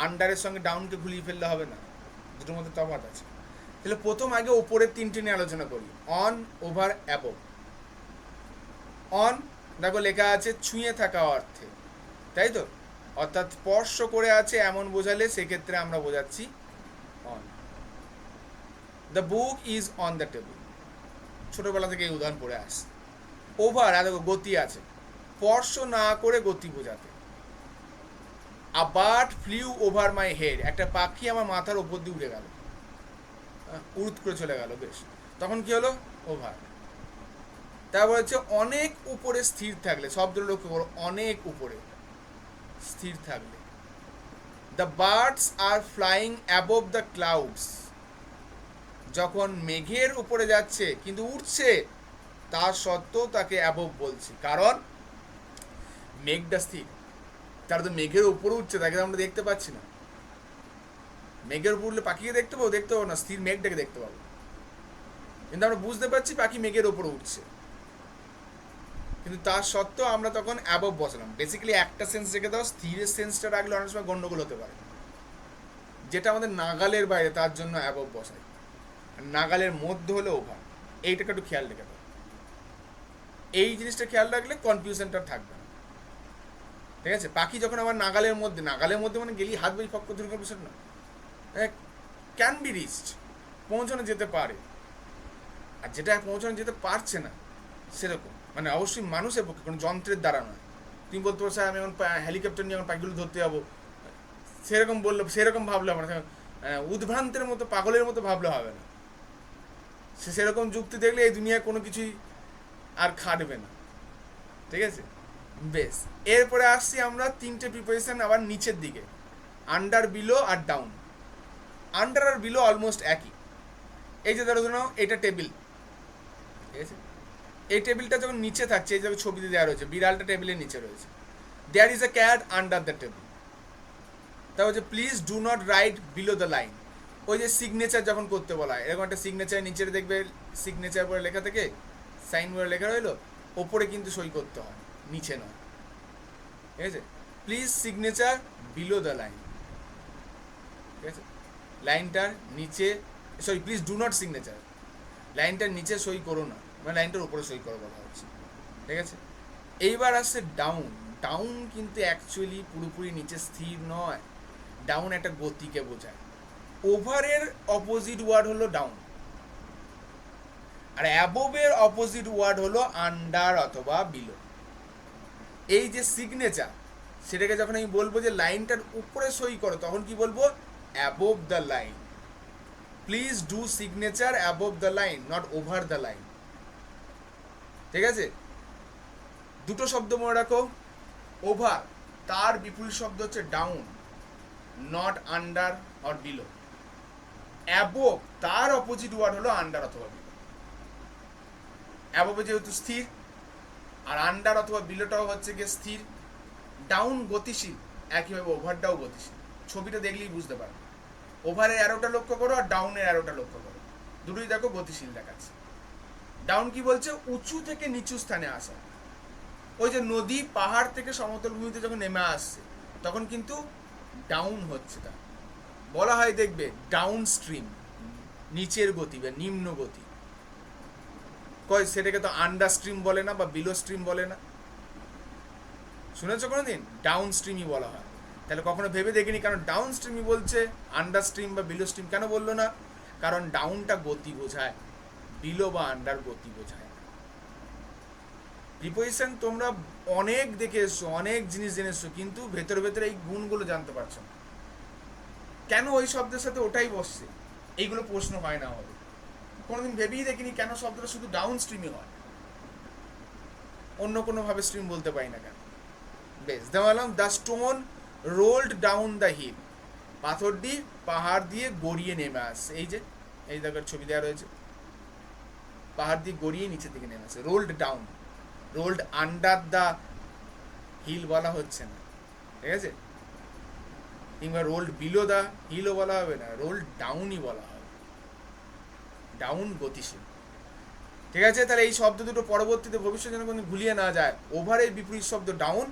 আন্ডারের সঙ্গে ডাউনকে ভুলিয়ে ফেললে হবে না, দুটোর মধ্যে তফাৎ আছে। তাহলে প্রথম আগে ওপরের তিনটে নিয়ে আলোচনা করি, অন, ওভার, অ্যাবভ। অন, দেখো লেখা আছে ছুঁয়ে থাকা অর্থে, তাই তো, অর্থাৎ স্পর্শ করে আছে এমন বোঝালে সেক্ষেত্রে আমরা বোঝাচ্ছি on. The book is on the table, ছোটবেলা থেকে এই উদাহরণ পড়ে আসছে। ওভার, দেখো গতি আছে, স্পর্শ না করে গতি বোঝাতে। A bird flew over my head, একটা পাখি আমার মাথার ওপর দিয়ে উড়ে গেল, উড়ুত করে চলে গেল, বেশ, তখন কি হলো, ওভার। তারপর হচ্ছে অনেক উপরে স্থির থাকলে, শব্দটা লক্ষ্য করো, অনেক উপরে স্থির থাকলে। The birds are flying above the clouds, যখন মেঘের উপরে যাচ্ছে কিন্তু উঠছে, তার সত্ত্বেও তাকে অ্যাবভ বলছি, কারণ মেঘটা স্থির, তারা তো মেঘের উপরে উঠছে, তাকে আমরা দেখতে পাচ্ছি না। মেঘের উপর উঠলে পাখিকে দেখতে পাবো, দেখতে পাবো না, স্থির মেঘটাকে দেখতে পাবো, কিন্তু আমরা বুঝতে পারছি পাখি মেঘের উপরে উঠছে, কিন্তু তার সত্ত্বেও আমরা তখন অ্যাবভ বসালাম। বেসিক্যালি একটা সেন্স রেখে দাও, স্থিরের সেন্সটা রাখলে অনেক সময় গন্ডগোল হতে পারে, যেটা আমাদের নাগালের বাইরে, তার জন্য অ্যাবভ বসাই, আর নাগালের মধ্যে হলে ওভার। এইটাকে একটু খেয়াল রেখে দাও, এই জিনিসটা খেয়াল রাখলে কনফিউশনটা থাকবে না, ঠিক আছে। পাখি যখন আবার নাগালের মধ্যে, নাগালের মধ্যে মানে গেলি হাত বাড়ি ফক ধরে বিষয় না, ক্যান বি রিচড, পৌঁছানো যেতে পারে। আর যেটা পৌঁছানো যেতে পারছে না সেরকম, মানে অবশ্যই মানুষের পক্ষে, কোনো যন্ত্রের দ্বারা নয়। তুমি বলতে পারছো আমি এখন হেলিকপ্টার নিয়ে এখন পাখিগুলো ধরতে যাবো, সেরকম বললে, সেরকম ভাবলে হবে না, উদ্ভ্রান্তের মতো, পাগলের মতো ভাবলে হবে না। সেরকম যুক্তি দেখলে এই দুনিয়ায় কোনো কিছুই আর খাটবে না, ঠিক আছে। বেশ, এরপরে আসছি আমরা তিনটে প্রিপারেশন আবার নিচের দিকে, আন্ডার, বিলো আর ডাউন। আন্ডার আর বিলো অলমোস্ট একই। এই যে ধরো ধরো এটা টেবিল, ঠিক আছে, এই টেবিলটা যখন নিচে থাকছে, এই যে ছবিতে দেওয়া রয়েছে, বিড়ালটা টেবিলের নিচে রয়েছে, there is a cat under the table. তা হচ্ছে please do not write below the line. ওই যে সিগনেচার যখন করতে বলা হয়, এরকম একটা সিগনেচার নিচে দেখবে, সিগনেচার পরে লেখা থেকে সাইন বোর্ডে লেখা রইলো, ওপরে কিন্তু সই করতে হয়, নিচে নয়, ঠিক আছে। Please signature below the line, ঠিক আছে, লাইনটার নিচে, sorry please do not signature, লাইনটার নিচে সই করো না, মানে লাইনটার উপরে সই করো বলা হচ্ছে, ঠিক আছে। এইবার আসছে ডাউন। ডাউন কিন্তু অ্যাকচুয়ালি পুরোপুরি নিচে স্থির নয়, ডাউন একটা গতিকে বোঝায়। ওভারের অপোজিট ওয়ার্ড হলো ডাউন, আর অ্যাবোভের অপোজিট ওয়ার্ড হলো আন্ডার অথবা বিলো। এই যে সিগনেচার, সেটাকে যখন আমি বলবো যে লাইনটার উপরে সই করো, তখন কি বলবো, above the line. Please do signature above the line, not over the line, ঠিক আছে। দুটো শব্দ মনে রাখো, ওভার তার বিপুল শব্দ হচ্ছে down, not under or below. Above তার অপোজিট ওয়ার্ড হলো আন্ডার অথবা বিলো। অ্যাবোভে যেহেতু স্থির, আর আন্ডার অথবা বিলোটাও হচ্ছে গিয়ে স্থির। ডাউন গতিশীল, একইভাবে ওভারটাও গতিশীল। ছবিটা দেখলেই বুঝতে পারবে, ওভারের অ্যারোটা লক্ষ্য করো আর ডাউনের অ্যারোটা লক্ষ্য করো, দুটোই দেখো গতিশীল দেখাচ্ছে। ডাউন কি বলছে, উঁচু থেকে নিচু স্থানে আসা। ওই যে নদী পাহাড় থেকে সমতল ভূমিতে যখন নেমে আসছে, তখন কিন্তু ডাউন হচ্ছে, তা বলা হয় দেখবে ডাউন স্ট্রিম, নিচের গতি বা নিম্ন গতি। কয় সেটাকে তো আন্ডার স্ট্রিম বলে না বা বিলো স্ট্রিম বলে না, শুনেছো কোনোদিন? ডাউন স্ট্রিমই বলা হয়। তাহলে কখনো ভেবে দেখিনি কারণ ডাউন স্ট্রিমই বলছে, আন্ডার স্ট্রিম বা বিলো স্ট্রিম কেন বললো না? কারণ ডাউনটা গতি বোঝায়, বিলো বা আন্ডার গতি বোঝায়। প্রিপোজিশন তোমরা অনেক দেখে এসছো, অনেক জিনিস জেনে এসছো, কিন্তু ভেতরে ভেতরে এই গুণগুলো জানতে পারছো না। কেন ওই শব্দের সাথে ওটাই বসছে, এইগুলো প্রশ্ন হয় না হবে। কোনোদিন ভেবেই দেখিনি কেন শব্দটা শুধু ডাউন স্ট্রিমই হয়, অন্য কোনোভাবে স্ট্রিম বলতে পারি না কেন। বেশ, দেওয়ালাম the stone rolled down the hill, পাথরটি পাহাড় দিয়ে গড়িয়ে নেমে আসছে। এই যে এই জায়গার ছবি দেওয়া রয়েছে, পাহাড় দিয়ে গড়িয়ে নিচের দিকে নেমে আসছে। Rolled down, rolled under the hill বলা হচ্ছে না, ঠিক আছে। কিংবা রোল্ড বিলো দ্য হিলও বলা হবে না, রোল্ড ডাউনই বলা হবে, ডাউন গতিশীল। ঠিক আছে, তাহলে এই শব্দ দুটো পরবর্তীতে ভবিষ্যতে যেন কোনো ভুলিয়ে না যায়। ওভারের বিপরীত শব্দ ডাউন,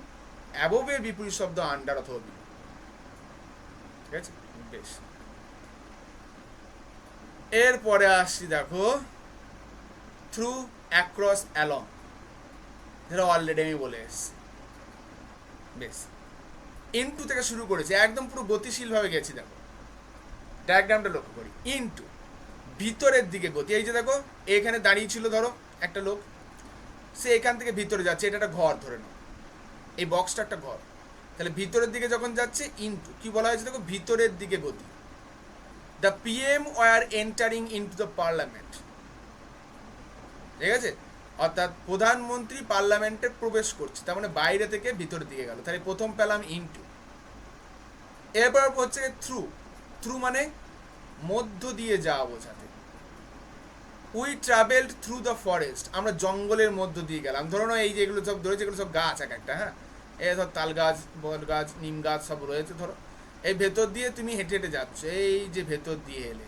অ্যাবোভের বিপরীত শব্দ আন্ডার অথবা বিলো। ঠিক আছে, বেশ। এরপরে আসছি, দেখো থ্রু, অ্যাক্রস, অ্যালং, যেটা অলরেডি আমি বলে এসছি। বেশ, ইনটু থেকে শুরু করেছি, একদম পুরো গতিশীলভাবে গেছি। দেখো ডায়াগ্রামটা লক্ষ্য করি। ইনটু, ভিতরের দিকে গতি। এই যে দেখো এখানে দাঁড়িয়ে ছিল ধরো একটা লোক, সে এখান থেকে ভিতরে যাচ্ছে, এটা একটা ঘর ধরে নাও, এই বক্সটা একটা ঘর, তাহলে ভিতরের দিকে যখন যাচ্ছে ইনটু, কি বলা হয়েছে দেখো, ভিতরের দিকে গতি। The PM were entering into the parliament. ঠিক আছে, অর্থাৎ প্রধানমন্ত্রী পার্লামেন্টে প্রবেশ করছে, তার মানে বাইরে থেকে ভিতরের দিকে গেল, তাহলে প্রথম পেলাম ইনটু। এরপর হচ্ছে থ্রু, থ্রু মানে মধ্য দিয়ে যাওয়া বোঝাতে। We travelled through the forest, আমরা জঙ্গলের মধ্য দিয়ে গেলাম। ধরো না এই যে এগুলো সব ধরেছে, এগুলো সব গাছ এক একটা, হ্যাঁ, এই ধর তাল গাছ, বট গাছ, নিম গাছ সব রয়েছে। ধরো এই ভেতর দিয়ে তুমি হেঁটে হেঁটে যাচ্ছ, এই যে ভেতর দিয়ে এলে,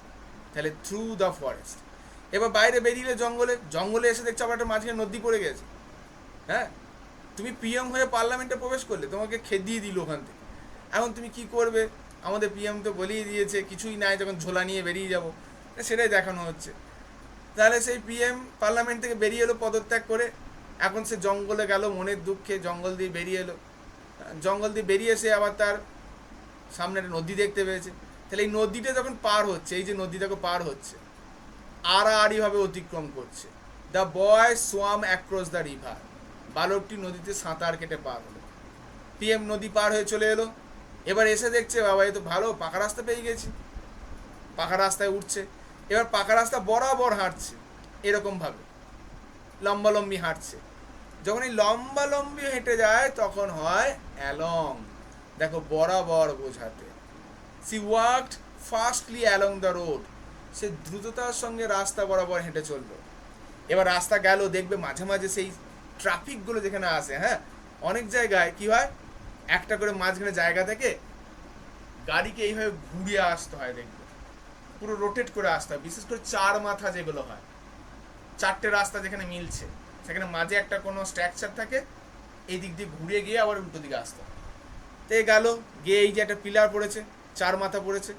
তাহলে থ্রু দ্য ফরেস্ট। এবার বাইরে বেরিয়ে জঙ্গলে, জঙ্গলে এসে দেখছো আবার একটা মাঝখানে নদী পড়ে গেছে, হ্যাঁ, তুমি পিএম হয়ে পার্লামেন্টে প্রবেশ করলে, তোমাকে খেদিয়ে দিল ওখান থেকে। এখন তুমি কি করবে? আমাদের পিএম তো বলেই দিয়েছে কিছুই নাই, যখন ঝোলা নিয়ে বেরিয়ে যাব, সেটাই দেখানো হচ্ছে। তাহলে সেই পিএম পার্লামেন্ট থেকে বেরিয়ে এলো পদত্যাগ করে, এখন সে জঙ্গলে গেল মনের দুঃখে, জঙ্গল দিয়ে বেরিয়ে এলো, জঙ্গল দিয়ে বেরিয়ে এসে আবার তার সামনে একটা নদী দেখতে পেয়েছে। তাহলে এই নদীটা যখন পার হচ্ছে, এই যে নদীটাকে পার হচ্ছে, আড়াআড়িভাবে অতিক্রম করছে। The boy swam across the river, বালকটি নদীতে সাঁতার কেটে পার হলো। পিএম নদী পার হয়ে চলে এলো, এবার এসে দেখছে বাবা এ তো ভালো পাকা রাস্তা পেয়ে গেছি, পাকা রাস্তায় উঠছে। এবার পাকা রাস্তা বরাবর হাঁটছে, এরকমভাবে লম্বালম্বি হাঁটছে। যখন এই লম্বালম্বি হেঁটে যায় তখন হয় অ্যালং, দেখো বরাবর বোঝাতে। She walked fastly along the road, সে দ্রুততার সঙ্গে রাস্তা বরাবর হেঁটে চললো। এবার রাস্তা গেল, দেখবে মাঝে মাঝে সেই ট্রাফিকগুলো যেখানে আসে, হ্যাঁ, অনেক জায়গায় কি হয়, একটা করে মাঝখানে জায়গা থেকে গাড়িকে এইভাবে ঘুরিয়ে আসতে হয়, দেখবে পুরো রোটেট করে আসতে হয়। বিশেষ করে চার মাথা যেগুলো হয়, চারটে রাস্তা যেখানে মিলছে, সেখানে মাঝে একটা কোনো স্ট্রাকচার থাকে, এই দিক দিয়ে ঘুরিয়ে গিয়ে আবার উল্টো দিকে আসতে হয়। তো গেল গিয়ে এই যে একটা পিলার পড়েছে, চার মাথা পড়েছে,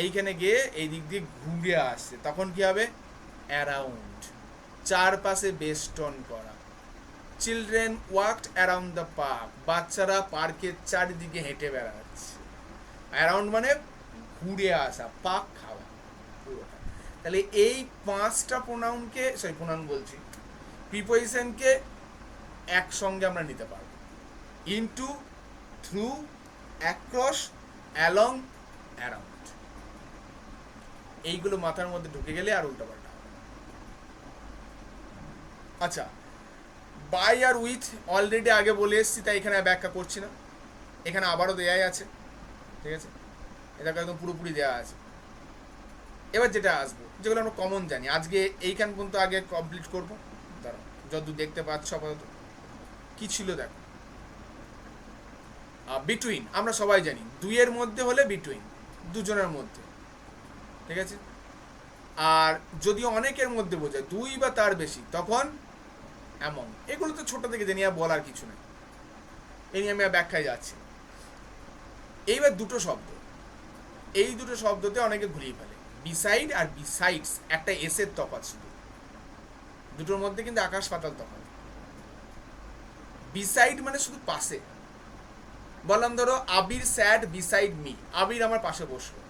এইখানে গিয়ে এই দিক দিয়ে ঘুরে আসছে, তখন কি হবে? অ্যারাউন্ড, চারপাশে বেষ্টন করা। Children walked around the park, বাচ্চারা পার্কের চারিদিকে হেঁটে বেড়াচ্ছে। অ্যারাউন্ড মানে ঘুরে আসা, পাক খাওয়া পুরোটা। তাহলে এই পাঁচটা প্রোনাউনকে, প্রোনাউন বলছি, প্রিপোজিশনকে একসঙ্গে আমরা নিতে পারবো। Into, through, across, along, around. এইগুলো মাথার মধ্যে ঢুকে গেলে আর উল্টাপাল্টা হবে। আচ্ছা, বাই আর উইথ অলরেডি আগে বলে এসেছি, তাই এখানে ব্যাখ্যা করছি না, এখানে আবারও দেয়াই আছে। ঠিক আছে, এটাকে একদম পুরোপুরি দেওয়া আছে। এবার যেটা আসবো, যেগুলো আমরা কমন জানি, আজকে এইখান পর্যন্ত আগে কমপ্লিট করবো। দাঁড়াও, যতদূর দেখতে পাচ্ছ আপাতত কি ছিল দেখো। বিটুইন আমরা সবাই জানি, দুইয়ের মধ্যে হলে বিটুইন, দুজনের মধ্যে। ঠিক আছে, আর যদি অনেকের মধ্যে বোঝায়, দুই বা তার বেশি, তখন এমন। এগুলো তো ছোট থেকে জানি, আর বলার কিছু নেই, এই নিয়ে আমি ব্যাখ্যায় যাচ্ছি। এইবার দুটো শব্দ, এই দুটো শব্দতে অনেকে ঘুরিয়ে ফেলে, বিসাইড আর বিসাইডস, একটা এসের তফাৎ শুধু, দুটোর মধ্যে কিন্তু আকাশ পাতাল তফাৎ। বিসাইড মানে শুধু পাশে, বললাম ধরো আবির স্যাড বিসাইড মি, আবির আমার পাশে বসলো,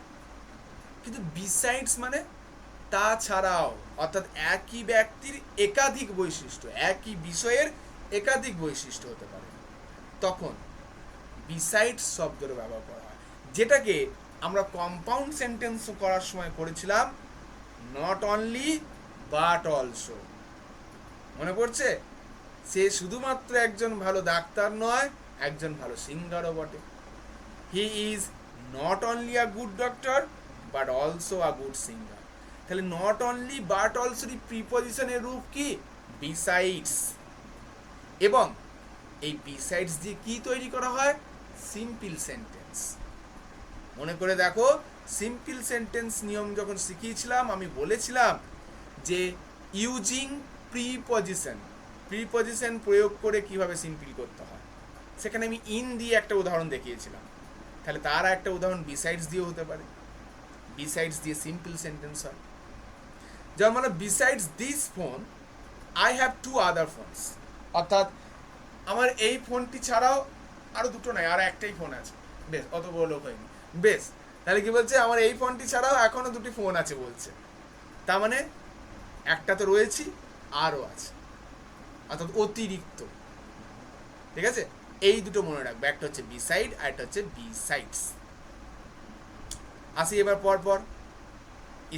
কিন্তু বিসাইডস মানে তাছাড়াও, অর্থাৎ একই ব্যক্তির একাধিক বৈশিষ্ট্য, একই বিষয়ের একাধিক বৈশিষ্ট্য হতে পারে, তখন বিসাইডস শব্দের ব্যবহার করা হয়, যেটাকে আমরা কম্পাউন্ড সেন্টেন্স করার সময় করেছিলাম নট অনলি বাট অলসো। মনে পড়ছে? সে শুধুমাত্র একজন ভালো ডাক্তার নয়, একজন ভালো সিঙ্গারও বটে। He is not only a good doctor but also a good singer. তাহলে নট অনলি বাট অলসোর প্রিপজিশনের রূপ কি? বিসাইডস। এবং এই বিসাইডস দিয়ে কি তৈরি করা হয়? Simple sentence. মনে করে দেখো, সিম্পল সেন্টেন্স নিয়ম যখন শিখিয়েছিলাম আমি বলেছিলাম যে ইউজিং প্রিপজিশন প্রয়োগ করে কিভাবে সিম্পল করতে হয়, সেখানে আমি ইন দিয়ে একটা উদাহরণ দেখিয়েছিলাম। তাহলে তার একটা উদাহরণ বিসাইডস দিয়ে হতে পারে, বিসাইডস দিয়ে সিম্পল সেন্টেন্স হয়। যেমন মানে besides this phone I have 2 other phones, অর্থাৎ আমার এই ফোনটি ছাড়াও আরও দুটো নয়, আর একটাই ফোন আছে। বেশ, অত বড় লোক হয়নি। বেশ, তাহলে কি বলছে, আমার এই ফোনটি ছাড়াও এখনো দুটি ফোন আছে বলছে, তার মানে একটা তো রয়েছি, আরও আছে, অর্থাৎ অতিরিক্ত। ঠিক আছে, এই দুটো মনে রাখবে, একটা হচ্ছে বিসাইড আর একটা হচ্ছে বিসাইডস। আসি এবার পর পর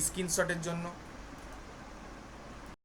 স্ক্রিনশটের জন্য।